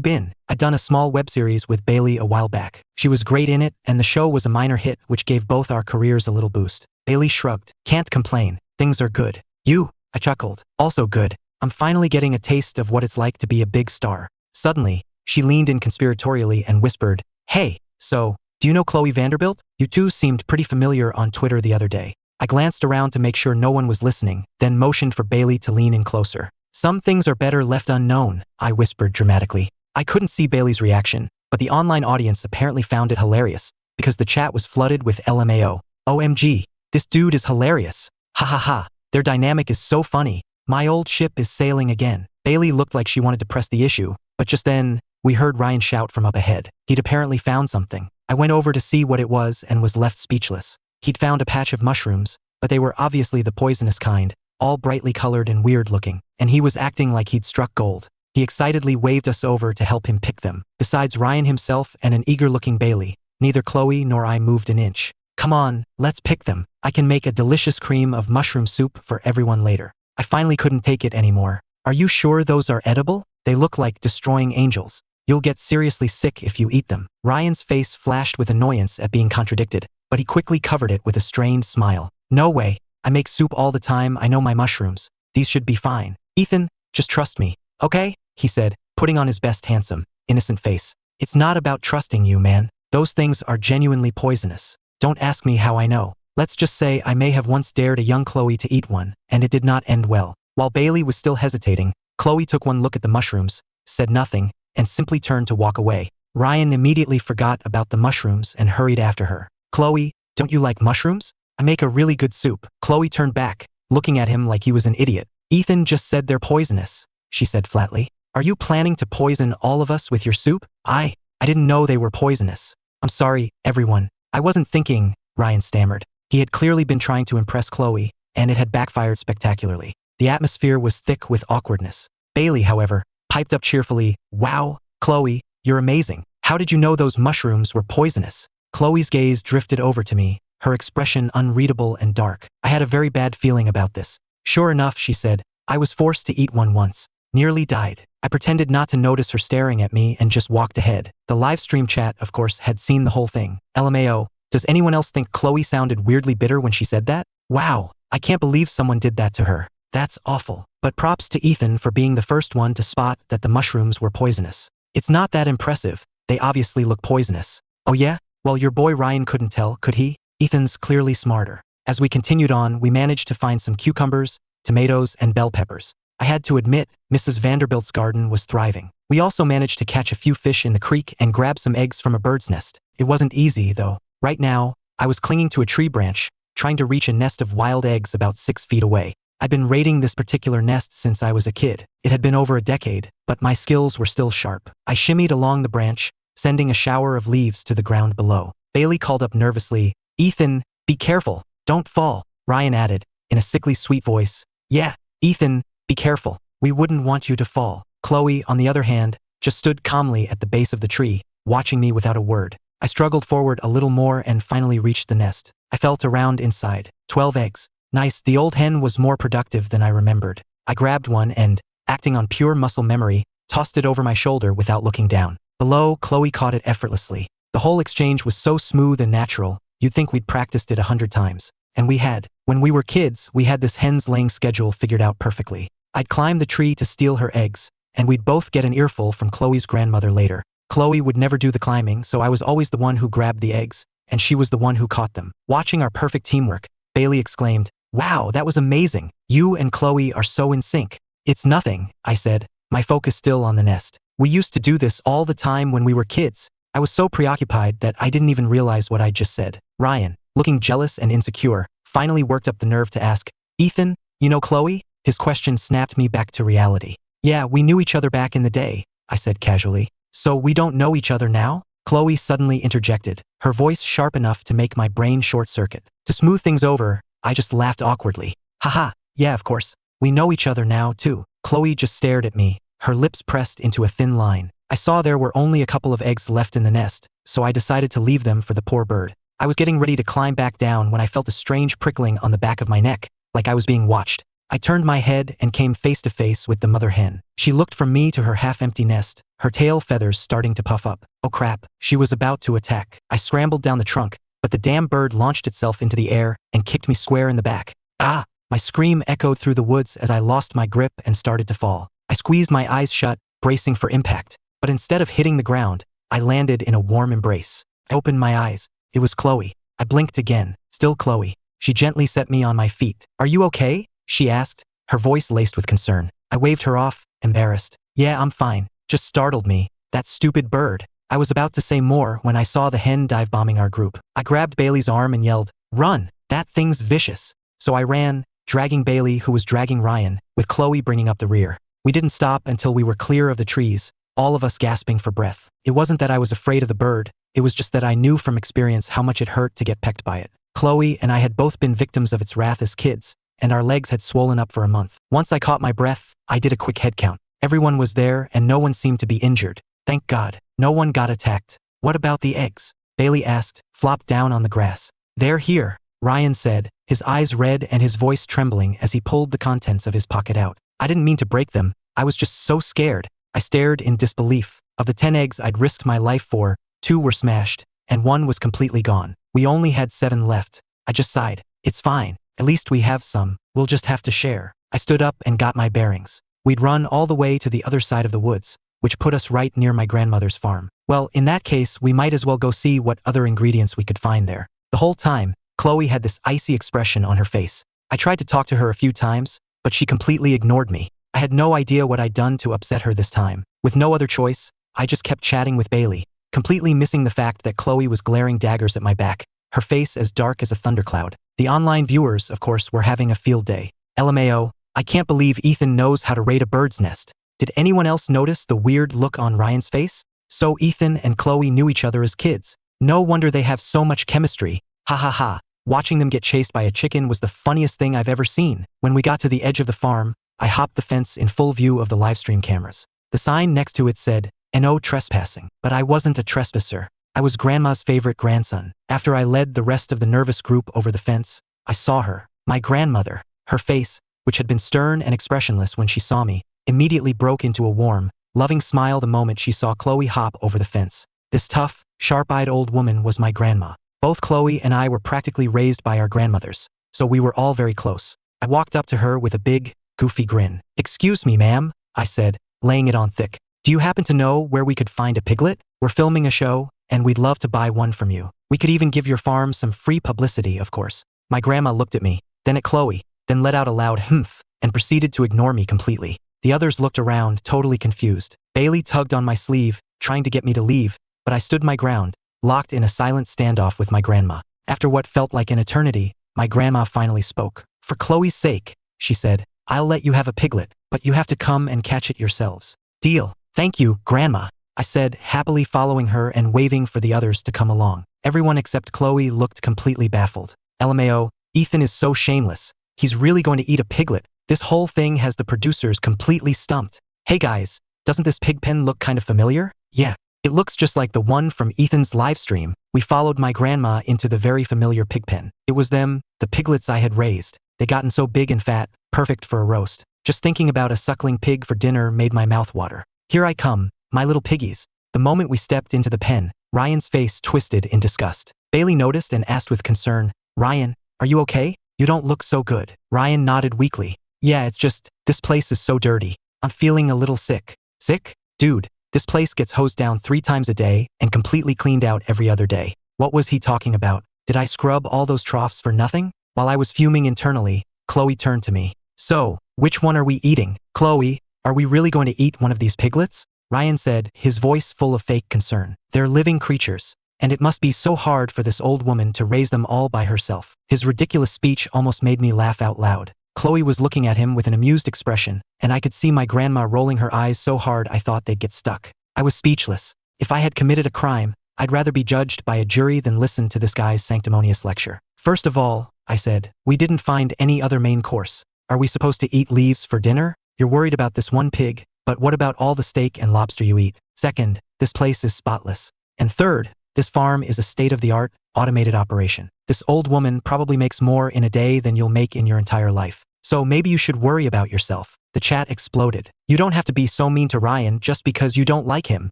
been? I'd done a small web series with Bailey a while back. She was great in it, and the show was a minor hit, which gave both our careers a little boost. Bailey shrugged. Can't complain. Things are good. You? I chuckled. Also good. I'm finally getting a taste of what it's like to be a big star. Suddenly, she leaned in conspiratorially and whispered, Hey, so, do you know Chloe Vanderbilt? You two seemed pretty familiar on Twitter the other day. I glanced around to make sure no one was listening, then motioned for Bailey to lean in closer. Some things are better left unknown, I whispered dramatically. I couldn't see Bailey's reaction, but the online audience apparently found it hilarious, because the chat was flooded with LMAO. OMG, this dude is hilarious. Ha ha ha, their dynamic is so funny. My old ship is sailing again. Bailey looked like she wanted to press the issue, but just then, we heard Ryan shout from up ahead. He'd apparently found something. I went over to see what it was and was left speechless. He'd found a patch of mushrooms, but they were obviously the poisonous kind, all brightly colored and weird looking, and he was acting like he'd struck gold. He excitedly waved us over to help him pick them. Besides Ryan himself and an eager-looking Bailey, neither Chloe nor I moved an inch. Come on, let's pick them. I can make a delicious cream of mushroom soup for everyone later. I finally couldn't take it anymore. Are you sure those are edible? They look like destroying angels. You'll get seriously sick if you eat them. Ryan's face flashed with annoyance at being contradicted, but he quickly covered it with a strained smile. No way. I make soup all the time. I know my mushrooms. These should be fine. Ethan, just trust me. Okay? He said, putting on his best handsome, innocent face. It's not about trusting you, man. Those things are genuinely poisonous. Don't ask me how I know. Let's just say I may have once dared a young Chloe to eat one, and it did not end well. While Bailey was still hesitating, Chloe took one look at the mushrooms, said nothing, and simply turned to walk away. Ryan immediately forgot about the mushrooms and hurried after her. Chloe, don't you like mushrooms? I make a really good soup. Chloe turned back, looking at him like he was an idiot. Ethan just said they're poisonous, she said flatly. Are you planning to poison all of us with your soup? I didn't know they were poisonous. I'm sorry, everyone. I wasn't thinking, Ryan stammered. He had clearly been trying to impress Chloe, and it had backfired spectacularly. The atmosphere was thick with awkwardness. Bailey, however, piped up cheerfully, Wow, Chloe, you're amazing. How did you know those mushrooms were poisonous? Chloe's gaze drifted over to me, her expression unreadable and dark. I had a very bad feeling about this. Sure enough, she said, I was forced to eat one once. Nearly died. I pretended not to notice her staring at me and just walked ahead. The livestream chat, of course, had seen the whole thing. LMAO. Does anyone else think Chloe sounded weirdly bitter when she said that? Wow, I can't believe someone did that to her. That's awful. But props to Ethan for being the first one to spot that the mushrooms were poisonous. It's not that impressive. They obviously look poisonous. Oh yeah? Well, your boy Ryan couldn't tell, could he? Ethan's clearly smarter. As we continued on, we managed to find some cucumbers, tomatoes, and bell peppers. I had to admit, Mrs. Vanderbilt's garden was thriving. We also managed to catch a few fish in the creek and grab some eggs from a bird's nest. It wasn't easy, though. Right now, I was clinging to a tree branch, trying to reach a nest of wild eggs about 6 feet away. I'd been raiding this particular nest since I was a kid. It had been over a decade, but my skills were still sharp. I shimmied along the branch, sending a shower of leaves to the ground below. Bailey called up nervously, Ethan, be careful, don't fall. Ryan added, in a sickly sweet voice, Yeah, Ethan, be careful. We wouldn't want you to fall. Chloe, on the other hand, just stood calmly at the base of the tree, watching me without a word. I struggled forward a little more and finally reached the nest. I felt around inside. 12 eggs. Nice, the old hen was more productive than I remembered. I grabbed one and, acting on pure muscle memory, tossed it over my shoulder without looking down. Below, Chloe caught it effortlessly. The whole exchange was so smooth and natural, you'd think we'd practiced it 100 times. And we had. When we were kids, we had this hen's laying schedule figured out perfectly. I'd climb the tree to steal her eggs, and we'd both get an earful from Chloe's grandmother later. Chloe would never do the climbing, so I was always the one who grabbed the eggs, and she was the one who caught them. Watching our perfect teamwork, Bailey exclaimed, "Wow, that was amazing. You and Chloe are so in sync." "It's nothing," I said, my focus still on the nest. "We used to do this all the time when we were kids." I was so preoccupied that I didn't even realize what I just said. Ryan, looking jealous and insecure, finally worked up the nerve to ask, "Ethan, you know Chloe?" His question snapped me back to reality. "Yeah, we knew each other back in the day," I said casually. "So we don't know each other now?" Chloe suddenly interjected, her voice sharp enough to make my brain short-circuit. To smooth things over, I just laughed awkwardly. "Haha, yeah, of course. We know each other now, too." Chloe just stared at me, her lips pressed into a thin line. I saw there were only a couple of eggs left in the nest, so I decided to leave them for the poor bird. I was getting ready to climb back down when I felt a strange prickling on the back of my neck, like I was being watched. I turned my head and came face to face with the mother hen. She looked from me to her half-empty nest, her tail feathers starting to puff up. Oh crap, she was about to attack. I scrambled down the trunk, but the damn bird launched itself into the air and kicked me square in the back. Ah! My scream echoed through the woods as I lost my grip and started to fall. I squeezed my eyes shut, bracing for impact. But instead of hitting the ground, I landed in a warm embrace. I opened my eyes. It was Chloe. I blinked again. Still Chloe. She gently set me on my feet. "Are you okay?" she asked, her voice laced with concern. I waved her off, embarrassed. "Yeah, I'm fine. Just startled me. That stupid bird." I was about to say more when I saw the hen dive-bombing our group. I grabbed Bailey's arm and yelled, "Run! That thing's vicious." So I ran, dragging Bailey, who was dragging Ryan, with Chloe bringing up the rear. We didn't stop until we were clear of the trees, all of us gasping for breath. It wasn't that I was afraid of the bird, it was just that I knew from experience how much it hurt to get pecked by it. Chloe and I had both been victims of its wrath as kids, and our legs had swollen up for a month. Once I caught my breath, I did a quick head count. Everyone was there and no one seemed to be injured. Thank God, no one got attacked. "What about the eggs?" Bailey asked, flopped down on the grass. "They're here," Ryan said, his eyes red and his voice trembling as he pulled the contents of his pocket out. I didn't mean to break them, I was just so scared. I stared in disbelief. Of the 10 eggs I'd risked my life for, 2 were smashed, and 1 was completely gone. We only had 7 left. I just sighed. "It's fine. At least we have some. We'll just have to share." I stood up and got my bearings. We'd run all the way to the other side of the woods, which put us right near my grandmother's farm. Well, in that case, we might as well go see what other ingredients we could find there. The whole time, Chloe had this icy expression on her face. I tried to talk to her a few times, but she completely ignored me. I had no idea what I'd done to upset her this time. With no other choice, I just kept chatting with Bailey, completely missing the fact that Chloe was glaring daggers at my back, her face as dark as a thundercloud. The online viewers, of course, were having a field day. LMAO, I can't believe Ethan knows how to raid a bird's nest. Did anyone else notice the weird look on Ryan's face? So Ethan and Chloe knew each other as kids. No wonder they have so much chemistry. Ha ha ha. Watching them get chased by a chicken was the funniest thing I've ever seen. When we got to the edge of the farm, I hopped the fence in full view of the Livestream cameras. The sign next to it said, "No trespassing." But I wasn't a trespasser. I was Grandma's favorite grandson. After I led the rest of the nervous group over the fence, I saw her, my grandmother. Her face, which had been stern and expressionless when she saw me, immediately broke into a warm, loving smile the moment she saw Chloe hop over the fence. This tough, sharp-eyed old woman was my grandma. Both Chloe and I were practically raised by our grandmothers, so we were all very close. I walked up to her with a big, goofy grin. "Excuse me, ma'am," I said, laying it on thick. "Do you happen to know where we could find a piglet? We're filming a show, and we'd love to buy one from you. We could even give your farm some free publicity, of course." My grandma looked at me, then at Chloe, then let out a loud humph, and proceeded to ignore me completely. The others looked around, totally confused. Bailey tugged on my sleeve, trying to get me to leave, but I stood my ground, locked in a silent standoff with my grandma. After what felt like an eternity, my grandma finally spoke. "For Chloe's sake," she said, "I'll let you have a piglet, but you have to come and catch it yourselves." "Deal." "Thank you, Grandma," I said, happily following her and waving for the others to come along. Everyone except Chloe looked completely baffled. LMAO, Ethan is so shameless. He's really going to eat a piglet. This whole thing has the producers completely stumped. Hey guys, doesn't this pig pen look kind of familiar? Yeah, it looks just like the one from Ethan's live stream. We followed my grandma into the very familiar pig pen. It was them, the piglets I had raised. They gotten so big and fat, perfect for a roast. Just thinking about a suckling pig for dinner made my mouth water. Here I come, my little piggies. The moment we stepped into the pen, Ryan's face twisted in disgust. Bailey noticed and asked with concern, "Ryan, are you okay? You don't look so good." Ryan nodded weakly. "Yeah, it's just, this place is so dirty. I'm feeling a little sick." "Sick? Dude, this place gets hosed down 3 times a day and completely cleaned out every other day." What was he talking about? Did I scrub all those troughs for nothing? While I was fuming internally, Chloe turned to me. "So, which one are we eating? Chloe, are we really going to eat one of these piglets?" Ryan said, his voice full of fake concern. "They're living creatures, and it must be so hard for this old woman to raise them all by herself." His ridiculous speech almost made me laugh out loud. Chloe was looking at him with an amused expression, and I could see my grandma rolling her eyes so hard I thought they'd get stuck. I was speechless. If I had committed a crime, I'd rather be judged by a jury than listen to this guy's sanctimonious lecture. "First of all," I said, "we didn't find any other main course. Are we supposed to eat leaves for dinner? You're worried about this one pig, but what about all the steak and lobster you eat? Second, this place is spotless. And third, this farm is a state-of-the-art, automated operation. This old woman probably makes more in a day than you'll make in your entire life. So maybe you should worry about yourself." The chat exploded. "You don't have to be so mean to Ryan just because you don't like him.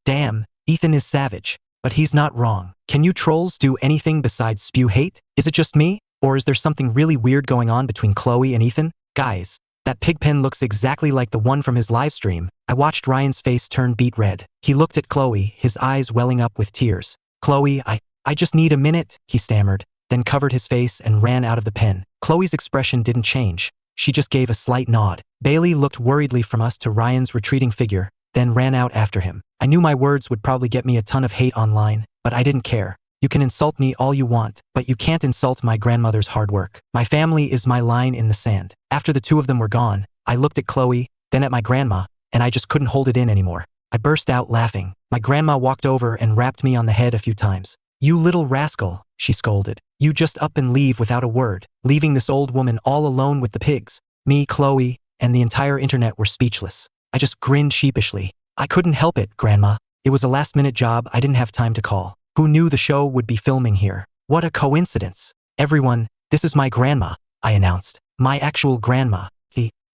Damn, Ethan is savage. But he's not wrong. Can you trolls do anything besides spew hate? Is it just me? Or is there something really weird going on between Chloe and Ethan? Guys, that pig pen looks exactly like the one from his live stream." I watched Ryan's face turn beet red. He looked at Chloe, his eyes welling up with tears. "Chloe, I just need a minute," he stammered, then covered his face and ran out of the pen. Chloe's expression didn't change. She just gave a slight nod. Bailey looked worriedly from us to Ryan's retreating figure, then ran out after him. I knew my words would probably get me a ton of hate online, but I didn't care. You can insult me all you want, but you can't insult my grandmother's hard work. My family is my line in the sand. After the two of them were gone, I looked at Chloe, then at my grandma, and I just couldn't hold it in anymore. I burst out laughing. My grandma walked over and rapped me on the head a few times. "You little rascal," she scolded. "You just up and leave without a word, leaving this old woman all alone with the pigs." Me, Chloe, and the entire internet were speechless. I just grinned sheepishly. "I couldn't help it, Grandma. It was a last-minute job I didn't have time to call. Who knew the show would be filming here? What a coincidence." "Everyone, this is my grandma," I announced. "My actual grandma.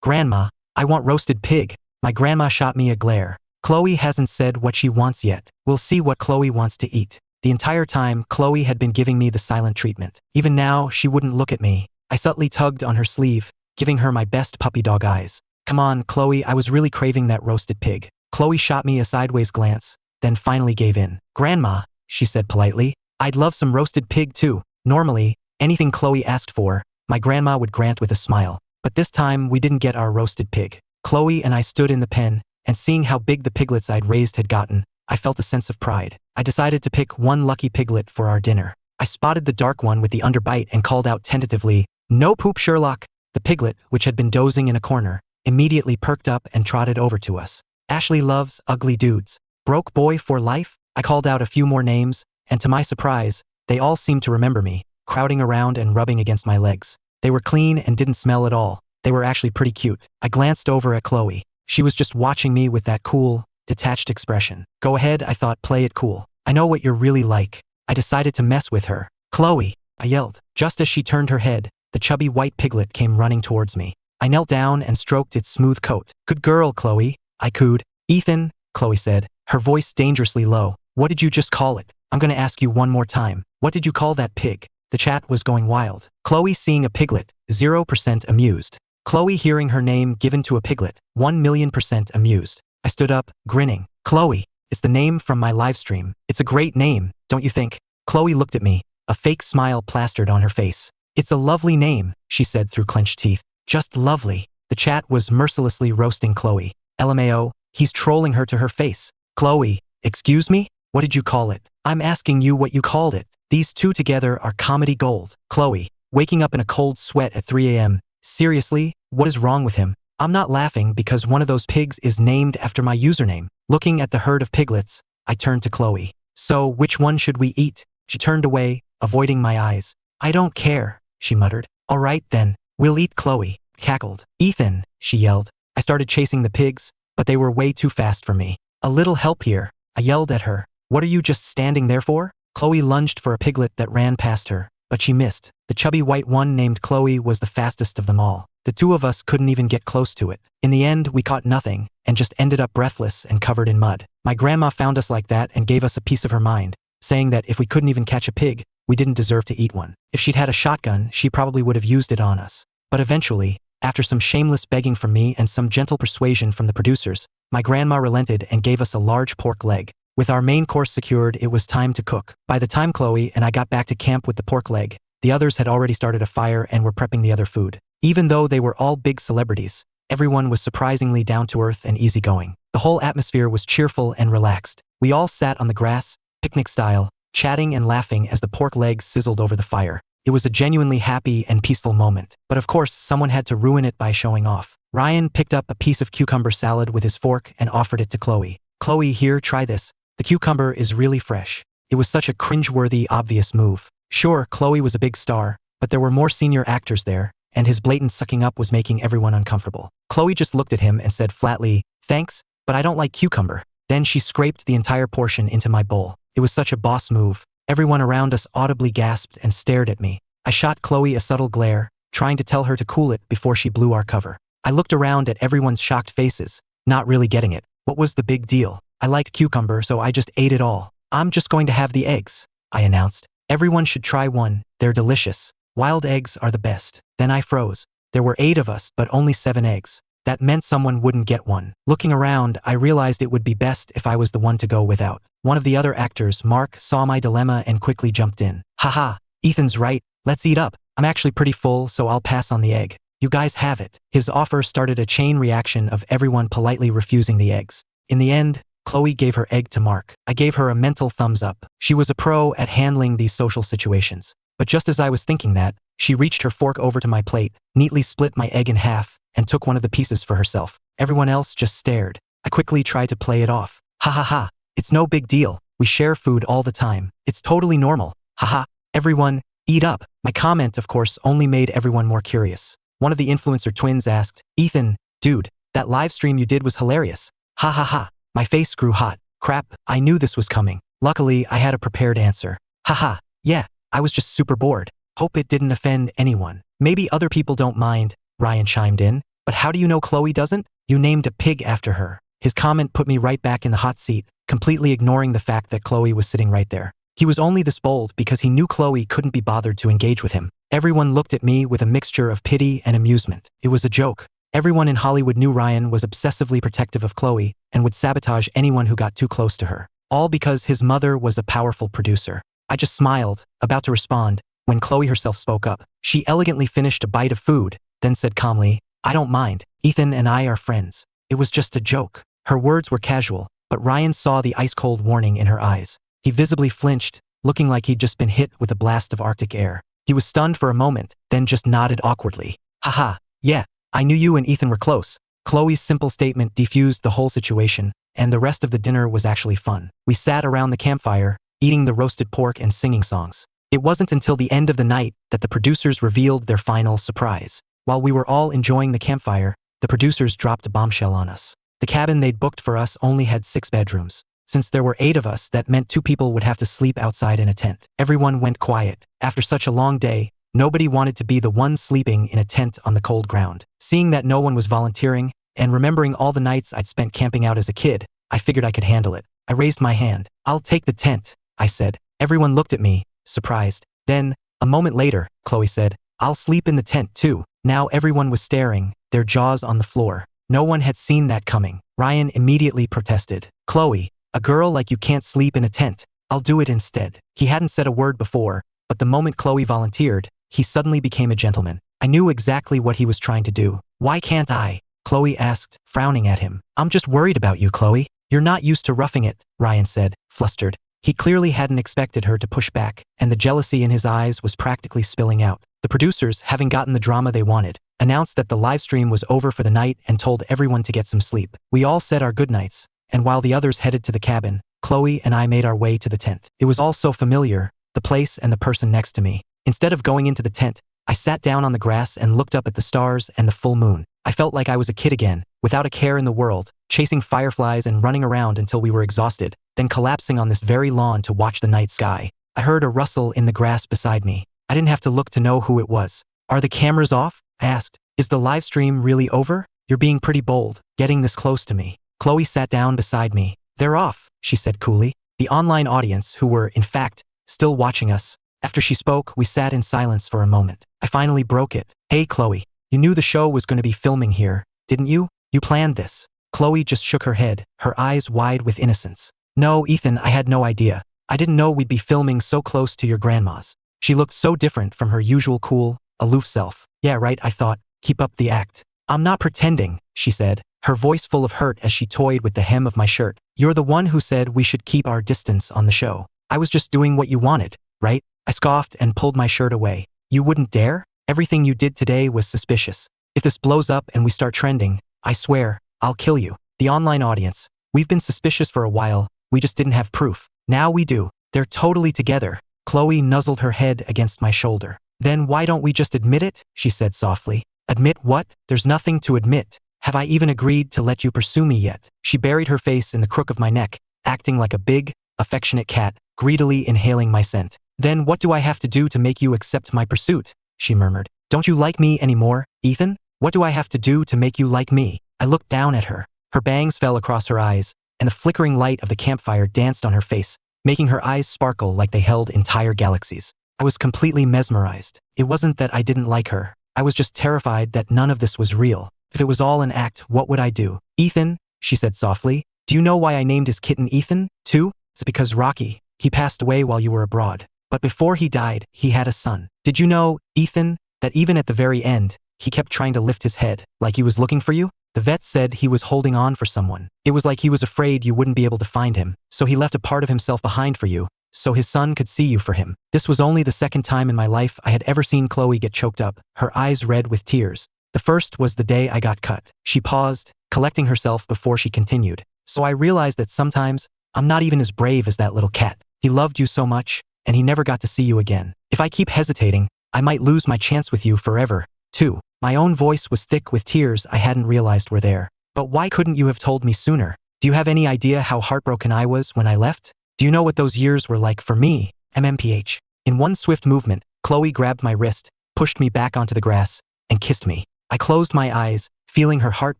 Grandma, I want roasted pig." My grandma shot me a glare. "Chloe hasn't said what she wants yet. We'll see what Chloe wants to eat." The entire time, Chloe had been giving me the silent treatment. Even now, she wouldn't look at me. I subtly tugged on her sleeve, giving her my best puppy dog eyes. "Come on, Chloe, I was really craving that roasted pig." Chloe shot me a sideways glance, then finally gave in. "Grandma," she said politely, "I'd love some roasted pig too." Normally, anything Chloe asked for, my grandma would grant with a smile. But this time, we didn't get our roasted pig. Chloe and I stood in the pen, and seeing how big the piglets I'd raised had gotten, I felt a sense of pride. I decided to pick one lucky piglet for our dinner. I spotted the dark one with the underbite and called out tentatively, "No poop, Sherlock." The piglet, which had been dozing in a corner, immediately perked up and trotted over to us. "Ashley loves ugly dudes. Broke boy for life?" I called out a few more names, and to my surprise, they all seemed to remember me, crowding around and rubbing against my legs. They were clean and didn't smell at all. They were actually pretty cute. I glanced over at Chloe. She was just watching me with that cool, detached expression. "Go ahead," I thought, "play it cool. I know what you're really like." I decided to mess with her. "Chloe," I yelled. Just as she turned her head, the chubby white piglet came running towards me. I knelt down and stroked its smooth coat. "Good girl, Chloe," I cooed. "Ethan," Chloe said, her voice dangerously low. "What did you just call it? I'm gonna ask you one more time. What did you call that pig?" The chat was going wild. Chloe seeing a piglet, 0% amused. Chloe hearing her name given to a piglet, 1,000,000% amused. I stood up, grinning. "Chloe, it's the name from my live stream. It's a great name, don't you think?" Chloe looked at me, a fake smile plastered on her face. "It's a lovely name," she said through clenched teeth. "Just lovely." The chat was mercilessly roasting Chloe. LMAO, he's trolling her to her face. "Chloe, excuse me? What did you call it? I'm asking you what you called it. These two together are comedy gold." Chloe, waking up in a cold sweat at 3 a.m. "Seriously, what is wrong with him? I'm not laughing because one of those pigs is named after my username." Looking at the herd of piglets, I turned to Chloe. "So, which one should we eat?" She turned away, avoiding my eyes. "I don't care," she muttered. "All right then, we'll eat." Chloe cackled. "Ethan," she yelled. I started chasing the pigs, but they were way too fast for me. A little help here, I yelled at her. What are you just standing there for? Chloe lunged for a piglet that ran past her, but she missed. The chubby white one named Chloe was the fastest of them all. The two of us couldn't even get close to it. In the end, we caught nothing, and just ended up breathless and covered in mud. My grandma found us like that and gave us a piece of her mind, saying that if we couldn't even catch a pig, we didn't deserve to eat one. If she'd had a shotgun, she probably would have used it on us. But eventually, after some shameless begging from me and some gentle persuasion from the producers, my grandma relented and gave us a large pork leg. With our main course secured, it was time to cook. By the time Chloe and I got back to camp with the pork leg, the others had already started a fire and were prepping the other food. Even though they were all big celebrities, everyone was surprisingly down-to-earth and easygoing. The whole atmosphere was cheerful and relaxed. We all sat on the grass, picnic style, chatting and laughing as the pork leg sizzled over the fire. It was a genuinely happy and peaceful moment. But of course, someone had to ruin it by showing off. Ryan picked up a piece of cucumber salad with his fork and offered it to Chloe. Chloe, here, try this. The cucumber is really fresh. It was such a cringe-worthy, obvious move. Sure, Chloe was a big star, but there were more senior actors there, and his blatant sucking up was making everyone uncomfortable. Chloe just looked at him and said flatly, "Thanks, but I don't like cucumber." Then she scraped the entire portion into my bowl. It was such a boss move. Everyone around us audibly gasped and stared at me. I shot Chloe a subtle glare, trying to tell her to cool it before she blew our cover. I looked around at everyone's shocked faces, not really getting it. What was the big deal? I liked cucumber, so I just ate it all. I'm just going to have the eggs, I announced. Everyone should try one. They're delicious. Wild eggs are the best. Then I froze. There were 8 of us, but only 7 eggs. That meant someone wouldn't get one. Looking around, I realized it would be best if I was the one to go without. One of the other actors, Mark, saw my dilemma and quickly jumped in. Haha, Ethan's right. Let's eat up. I'm actually pretty full, so I'll pass on the egg. You guys have it. His offer started a chain reaction of everyone politely refusing the eggs. In the end, Chloe gave her egg to Mark. I gave her a mental thumbs up. She was a pro at handling these social situations. But just as I was thinking that, she reached her fork over to my plate, neatly split my egg in half, and took one of the pieces for herself. Everyone else just stared. I quickly tried to play it off. Ha ha ha. It's no big deal. We share food all the time. It's totally normal. Haha. Everyone, eat up. My comment, of course, only made everyone more curious. One of the influencer twins asked, "Ethan, dude, that live stream you did was hilarious." Ha ha ha. My face grew hot. Crap, I knew this was coming. Luckily, I had a prepared answer. Haha, yeah, I was just super bored. Hope it didn't offend anyone. Maybe other people don't mind, Ryan chimed in. But how do you know Chloe doesn't? You named a pig after her. His comment put me right back in the hot seat, completely ignoring the fact that Chloe was sitting right there. He was only this bold because he knew Chloe couldn't be bothered to engage with him. Everyone looked at me with a mixture of pity and amusement. It was a joke. Everyone in Hollywood knew Ryan was obsessively protective of Chloe and would sabotage anyone who got too close to her. All because his mother was a powerful producer. I just smiled, about to respond, when Chloe herself spoke up. She elegantly finished a bite of food, then said calmly, "I don't mind. Ethan and I are friends. It was just a joke." Her words were casual, but Ryan saw the ice-cold warning in her eyes. He visibly flinched, looking like he'd just been hit with a blast of Arctic air. He was stunned for a moment, then just nodded awkwardly. Haha, yeah. I knew you and Ethan were close. Chloe's simple statement defused the whole situation, and the rest of the dinner was actually fun. We sat around the campfire, eating the roasted pork and singing songs. It wasn't until the end of the night that the producers revealed their final surprise. While we were all enjoying the campfire, the producers dropped a bombshell on us. The cabin they'd booked for us only had 6 bedrooms. Since there were 8 of us, that meant 2 people would have to sleep outside in a tent. Everyone went quiet. After such a long day, nobody wanted to be the one sleeping in a tent on the cold ground. Seeing that no one was volunteering, and remembering all the nights I'd spent camping out as a kid, I figured I could handle it. I raised my hand. "I'll take the tent," I said. Everyone looked at me, surprised. Then, a moment later, Chloe said, "I'll sleep in the tent too." Now everyone was staring, their jaws on the floor. No one had seen that coming. Ryan immediately protested. "Chloe, a girl like you can't sleep in a tent. I'll do it instead." He hadn't said a word before, but the moment Chloe volunteered, he suddenly became a gentleman. I knew exactly what he was trying to do. "Why can't I?" Chloe asked, frowning at him. "I'm just worried about you, Chloe. You're not used to roughing it," Ryan said, flustered. He clearly hadn't expected her to push back, and the jealousy in his eyes was practically spilling out. The producers, having gotten the drama they wanted, announced that the live stream was over for the night and told everyone to get some sleep. We all said our goodnights, and while the others headed to the cabin, Chloe and I made our way to the tent. It was all so familiar, the place and the person next to me. Instead of going into the tent, I sat down on the grass and looked up at the stars and the full moon. I felt like I was a kid again, without a care in the world, chasing fireflies and running around until we were exhausted, then collapsing on this very lawn to watch the night sky. I heard a rustle in the grass beside me. I didn't have to look to know who it was. Are the cameras off? I asked. Is the live stream really over? You're being pretty bold, getting this close to me. Chloe sat down beside me. They're off, she said coolly. The online audience, who were, in fact, still watching us. After she spoke, we sat in silence for a moment. I finally broke it. Hey, Chloe, you knew the show was going to be filming here, didn't you? You planned this. Chloe just shook her head, her eyes wide with innocence. No, Ethan, I had no idea. I didn't know we'd be filming so close to your grandma's. She looked so different from her usual cool, aloof self. Yeah, right, I thought. Keep up the act. I'm not pretending, she said, her voice full of hurt as she toyed with the hem of my shirt. You're the one who said we should keep our distance on the show. I was just doing what you wanted, right? I scoffed and pulled my shirt away. You wouldn't dare? Everything you did today was suspicious. If this blows up and we start trending, I swear, I'll kill you. The online audience. We've been suspicious for a while, we just didn't have proof. Now we do. They're totally together. Chloe nuzzled her head against my shoulder. Then why don't we just admit it? She said softly. Admit what? There's nothing to admit. Have I even agreed to let you pursue me yet? She buried her face in the crook of my neck, acting like a big, affectionate cat, greedily inhaling my scent. Then what do I have to do to make you accept my pursuit? She murmured. Don't you like me anymore, Ethan? What do I have to do to make you like me? I looked down at her. Her bangs fell across her eyes, and the flickering light of the campfire danced on her face, making her eyes sparkle like they held entire galaxies. I was completely mesmerized. It wasn't that I didn't like her. I was just terrified that none of this was real. If it was all an act, what would I do? Ethan, she said softly, do you know why I named his kitten Ethan, too? It's because Rocky. He passed away while you were abroad. But before he died, he had a son. Did you know, Ethan, that even at the very end, he kept trying to lift his head, like he was looking for you? The vet said he was holding on for someone. It was like he was afraid you wouldn't be able to find him, so he left a part of himself behind for you, so his son could see you for him. This was only the second time in my life I had ever seen Chloe get choked up, her eyes red with tears. The first was the day I got cut. She paused, collecting herself before she continued. So I realized that sometimes, I'm not even as brave as that little cat. He loved you so much, and he never got to see you again. If I keep hesitating, I might lose my chance with you forever, too. My own voice was thick with tears I hadn't realized were there. But why couldn't you have told me sooner? Do you have any idea how heartbroken I was when I left? Do you know what those years were like for me? MMPH. In one swift movement, Chloe grabbed my wrist, pushed me back onto the grass, and kissed me. I closed my eyes, feeling her heart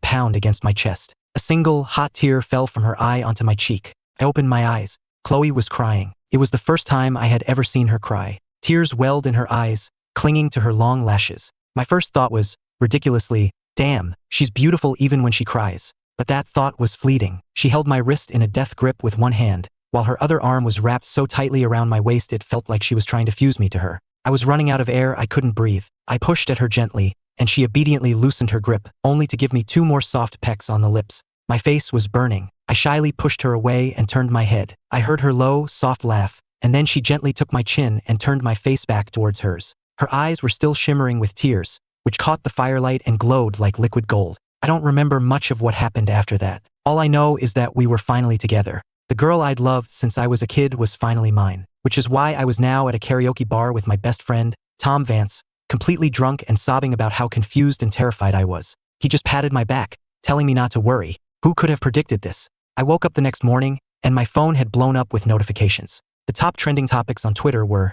pound against my chest. A single, hot tear fell from her eye onto my cheek. I opened my eyes. Chloe was crying. It was the first time I had ever seen her cry. Tears welled in her eyes, clinging to her long lashes. My first thought was, ridiculously, damn, she's beautiful even when she cries. But that thought was fleeting. She held my wrist in a death grip with one hand, while her other arm was wrapped so tightly around my waist it felt like she was trying to fuse me to her. I was running out of air, I couldn't breathe. I pushed at her gently, and she obediently loosened her grip, only to give me 2 more soft pecks on the lips. My face was burning. I shyly pushed her away and turned my head. I heard her low, soft laugh, and then she gently took my chin and turned my face back towards hers. Her eyes were still shimmering with tears, which caught the firelight and glowed like liquid gold. I don't remember much of what happened after that. All I know is that we were finally together. The girl I'd loved since I was a kid was finally mine, which is why I was now at a karaoke bar with my best friend, Tom Vance, completely drunk and sobbing about how confused and terrified I was. He just patted my back, telling me not to worry. Who could have predicted this? I woke up the next morning, and my phone had blown up with notifications. The top trending topics on Twitter were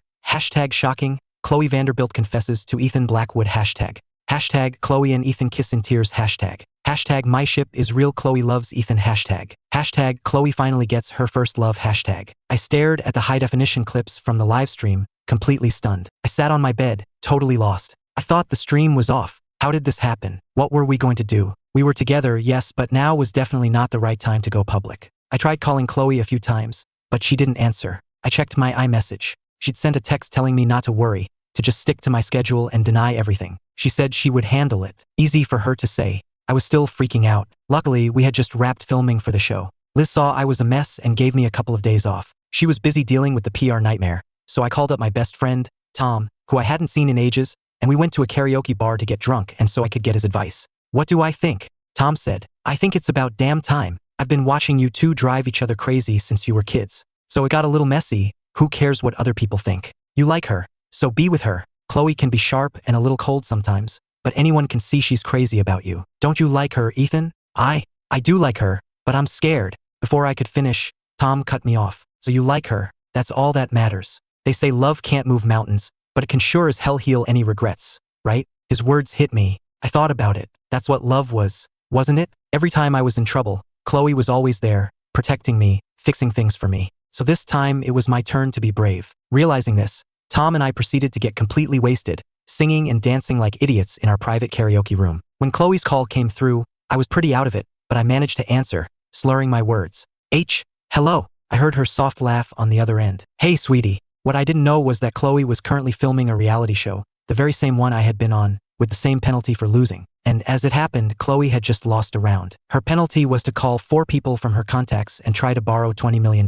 #shocking, Chloe Vanderbilt confesses to Ethan Blackwood #, Chloe and Ethan kiss in tears #, my ship is real Chloe loves Ethan #, Chloe finally gets her first love #. I stared at the high-definition clips from the live stream, completely stunned. I sat on my bed, totally lost. I thought the stream was off. How did this happen? What were we going to do? We were together, yes, but now was definitely not the right time to go public. I tried calling Chloe a few times, but she didn't answer. I checked my iMessage. She'd sent a text telling me not to worry, to just stick to my schedule and deny everything. She said she would handle it. Easy for her to say. I was still freaking out. Luckily, we had just wrapped filming for the show. Liz saw I was a mess and gave me a couple of days off. She was busy dealing with the PR nightmare, so I called up my best friend, Tom, who I hadn't seen in ages, and we went to a karaoke bar to get drunk and so I could get his advice. What do I think? Tom said. I think it's about damn time. I've been watching you two drive each other crazy since you were kids. So it got a little messy. Who cares what other people think? You like her, so be with her. Chloe can be sharp and a little cold sometimes, but anyone can see she's crazy about you. Don't you like her, Ethan? I do like her, but I'm scared. Before I could finish, Tom cut me off. So you like her, that's all that matters. They say love can't move mountains, but it can sure as hell heal any regrets, right? His words hit me. I thought about it. That's what love was, wasn't it? Every time I was in trouble, Chloe was always there, protecting me, fixing things for me. So this time, it was my turn to be brave. Realizing this, Tom and I proceeded to get completely wasted, singing and dancing like idiots in our private karaoke room. When Chloe's call came through, I was pretty out of it, but I managed to answer, slurring my words. Hello. I heard her soft laugh on the other end. Hey, sweetie. What I didn't know was that Chloe was currently filming a reality show, the very same one I had been on, with the same penalty for losing. And as it happened, Chloe had just lost a round. Her penalty was to call 4 people from her contacts and try to borrow $20 million.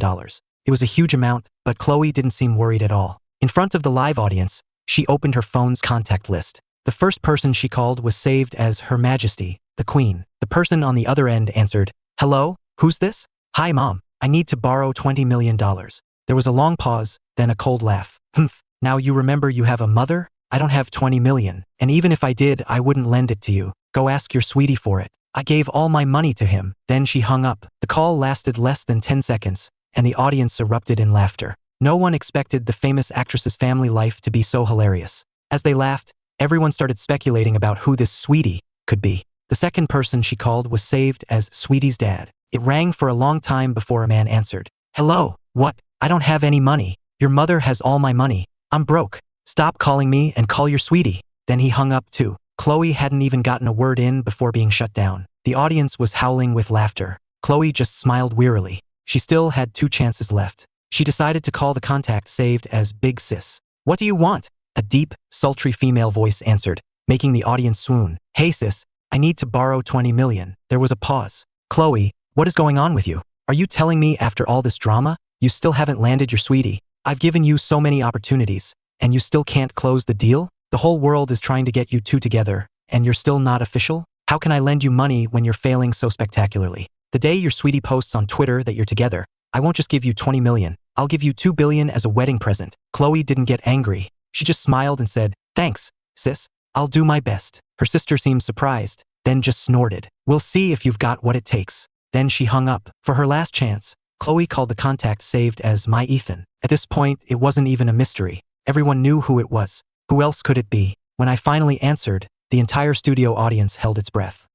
It was a huge amount, but Chloe didn't seem worried at all. In front of the live audience, she opened her phone's contact list. The first person she called was saved as Her Majesty, the Queen. The person on the other end answered, "Hello, who's this? Hi, Mom. I need to borrow $20 million. There was a long pause, then a cold laugh. Humph, now you remember you have a mother? I don't have 20 million, and even if I did, I wouldn't lend it to you. Go ask your sweetie for it. I gave all my money to him." Then she hung up. The call lasted less than 10 seconds, and the audience erupted in laughter. No one expected the famous actress's family life to be so hilarious. As they laughed, everyone started speculating about who this sweetie could be. The second person she called was saved as Sweetie's dad. It rang for a long time before a man answered. "Hello, what? I don't have any money. Your mother has all my money. I'm broke. Stop calling me and call your sweetie." Then he hung up too. Chloe hadn't even gotten a word in before being shut down. The audience was howling with laughter. Chloe just smiled wearily. She still had 2 chances left. She decided to call the contact saved as Big Sis. "What do you want?" A deep, sultry female voice answered, making the audience swoon. "Hey sis, I need to borrow 20 million. There was a pause. "Chloe, what is going on with you? Are you telling me after all this drama, you still haven't landed your sweetie? I've given you so many opportunities, and you still can't close the deal? The whole world is trying to get you two together, and you're still not official? How can I lend you money when you're failing so spectacularly? The day your sweetie posts on Twitter that you're together, I won't just give you 20 million. I'll give you 2 billion as a wedding present." Chloe didn't get angry. She just smiled and said, "Thanks, sis. I'll do my best." Her sister seemed surprised, then just snorted. "We'll see if you've got what it takes." Then she hung up. For her last chance, Chloe called the contact saved as My Ethan. At this point, it wasn't even a mystery. Everyone knew who it was. Who else could it be? When I finally answered, the entire studio audience held its breath.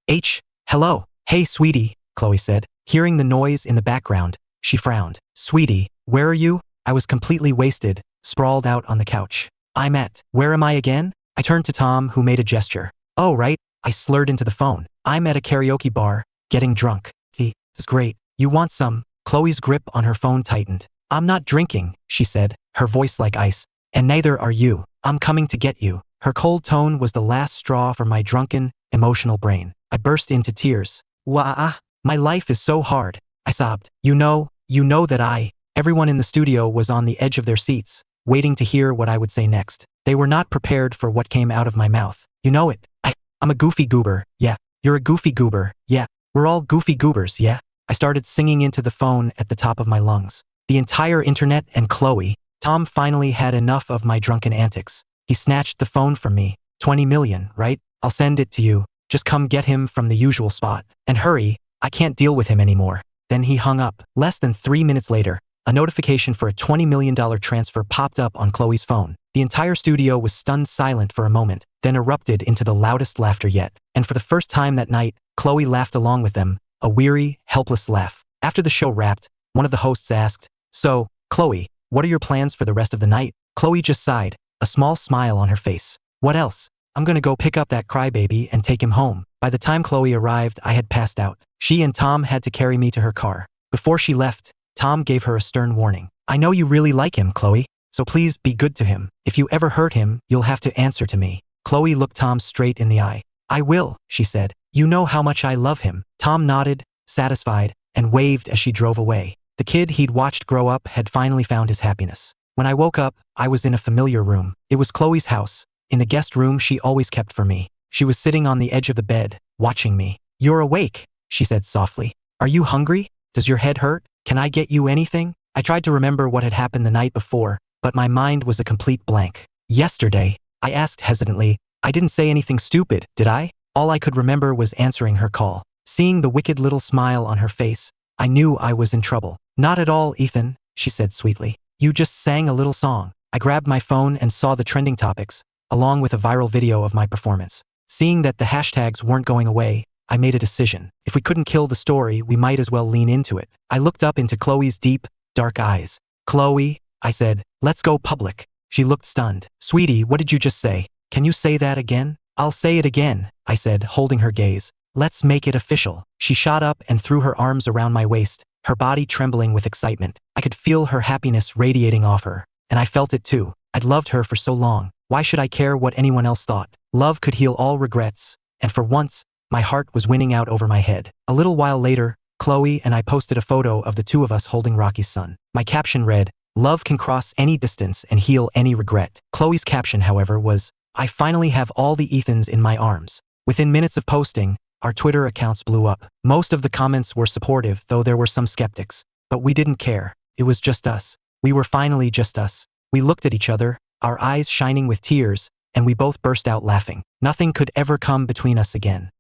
Hello. "Hey, sweetie," Chloe said. Hearing the noise in the background, she frowned. "Sweetie, where are you?" I was completely wasted, sprawled out on the couch. Where am I again? I turned to Tom, who made a gesture. "Oh, right." I slurred into the phone. "I'm at a karaoke bar, getting drunk." "That's great. You want some?" Chloe's grip on her phone tightened. "I'm not drinking," she said, her voice like ice. "And neither are you. I'm coming to get you." Her cold tone was the last straw for my drunken, emotional brain. I burst into tears. My life is so hard," I sobbed. You know that Everyone in the studio was on the edge of their seats, waiting to hear what I would say next. They were not prepared for what came out of my mouth. "You know it. I'm a goofy goober, yeah. You're a goofy goober, yeah. We're all goofy goobers, yeah." I started singing into the phone at the top of my lungs. The entire internet and Chloe. Tom finally had enough of my drunken antics. He snatched the phone from me. 20 million, right? I'll send it to you. Just come get him from the usual spot. And hurry, I can't deal with him anymore. Then he hung up. Less than 3 minutes later, a notification for a $20 million transfer popped up on Chloe's phone. The entire studio was stunned silent for a moment, then erupted into the loudest laughter yet. And for the first time that night, Chloe laughed along with them, a weary, helpless laugh. After the show wrapped, one of the hosts asked, "So, Chloe, what are your plans for the rest of the night?" Chloe just sighed, a small smile on her face. "What else? I'm gonna go pick up that crybaby and take him home." By the time Chloe arrived, I had passed out. She and Tom had to carry me to her car. Before she left, Tom gave her a stern warning. "I know you really like him, Chloe, so please be good to him. If you ever hurt him, you'll have to answer to me." Chloe looked Tom straight in the eye. "I will," she said. "You know how much I love him." Tom nodded, satisfied, and waved as she drove away. The kid he'd watched grow up had finally found his happiness. When I woke up, I was in a familiar room. It was Chloe's house, in the guest room she always kept for me. She was sitting on the edge of the bed, watching me. "You're awake," she said softly. "Are you hungry? Does your head hurt? Can I get you anything?" I tried to remember what had happened the night before, but my mind was a complete blank. "Yesterday," I asked hesitantly. "I didn't say anything stupid, did I?" All I could remember was answering her call. Seeing the wicked little smile on her face, I knew I was in trouble. Not at all, Ethan, she said sweetly. You just sang a little song. I grabbed my phone and saw the trending topics, along with a viral video of my performance. Seeing that the hashtags weren't going away, I made a decision. If we couldn't kill the story, we might as well lean into it. I looked up into Chloe's deep, dark eyes. Chloe, I said, let's go public. She looked stunned. Sweetie, what did you just say? Can you say that again? I'll say it again, I said, holding her gaze. Let's make it official. She shot up and threw her arms around my waist, her body trembling with excitement. I could feel her happiness radiating off her, and I felt it too. I'd loved her for so long. Why should I care what anyone else thought? Love could heal all regrets, and for once, my heart was winning out over my head. A little while later, Chloe and I posted a photo of the two of us holding Rocky's son. My caption read, "Love can cross any distance and heal any regret." Chloe's caption, however, was, "I finally have all the Ethans in my arms." Within minutes of posting, our Twitter accounts blew up. Most of the comments were supportive, though there were some skeptics. But we didn't care. It was just us. We were finally just us. We looked at each other, our eyes shining with tears, and we both burst out laughing. Nothing could ever come between us again.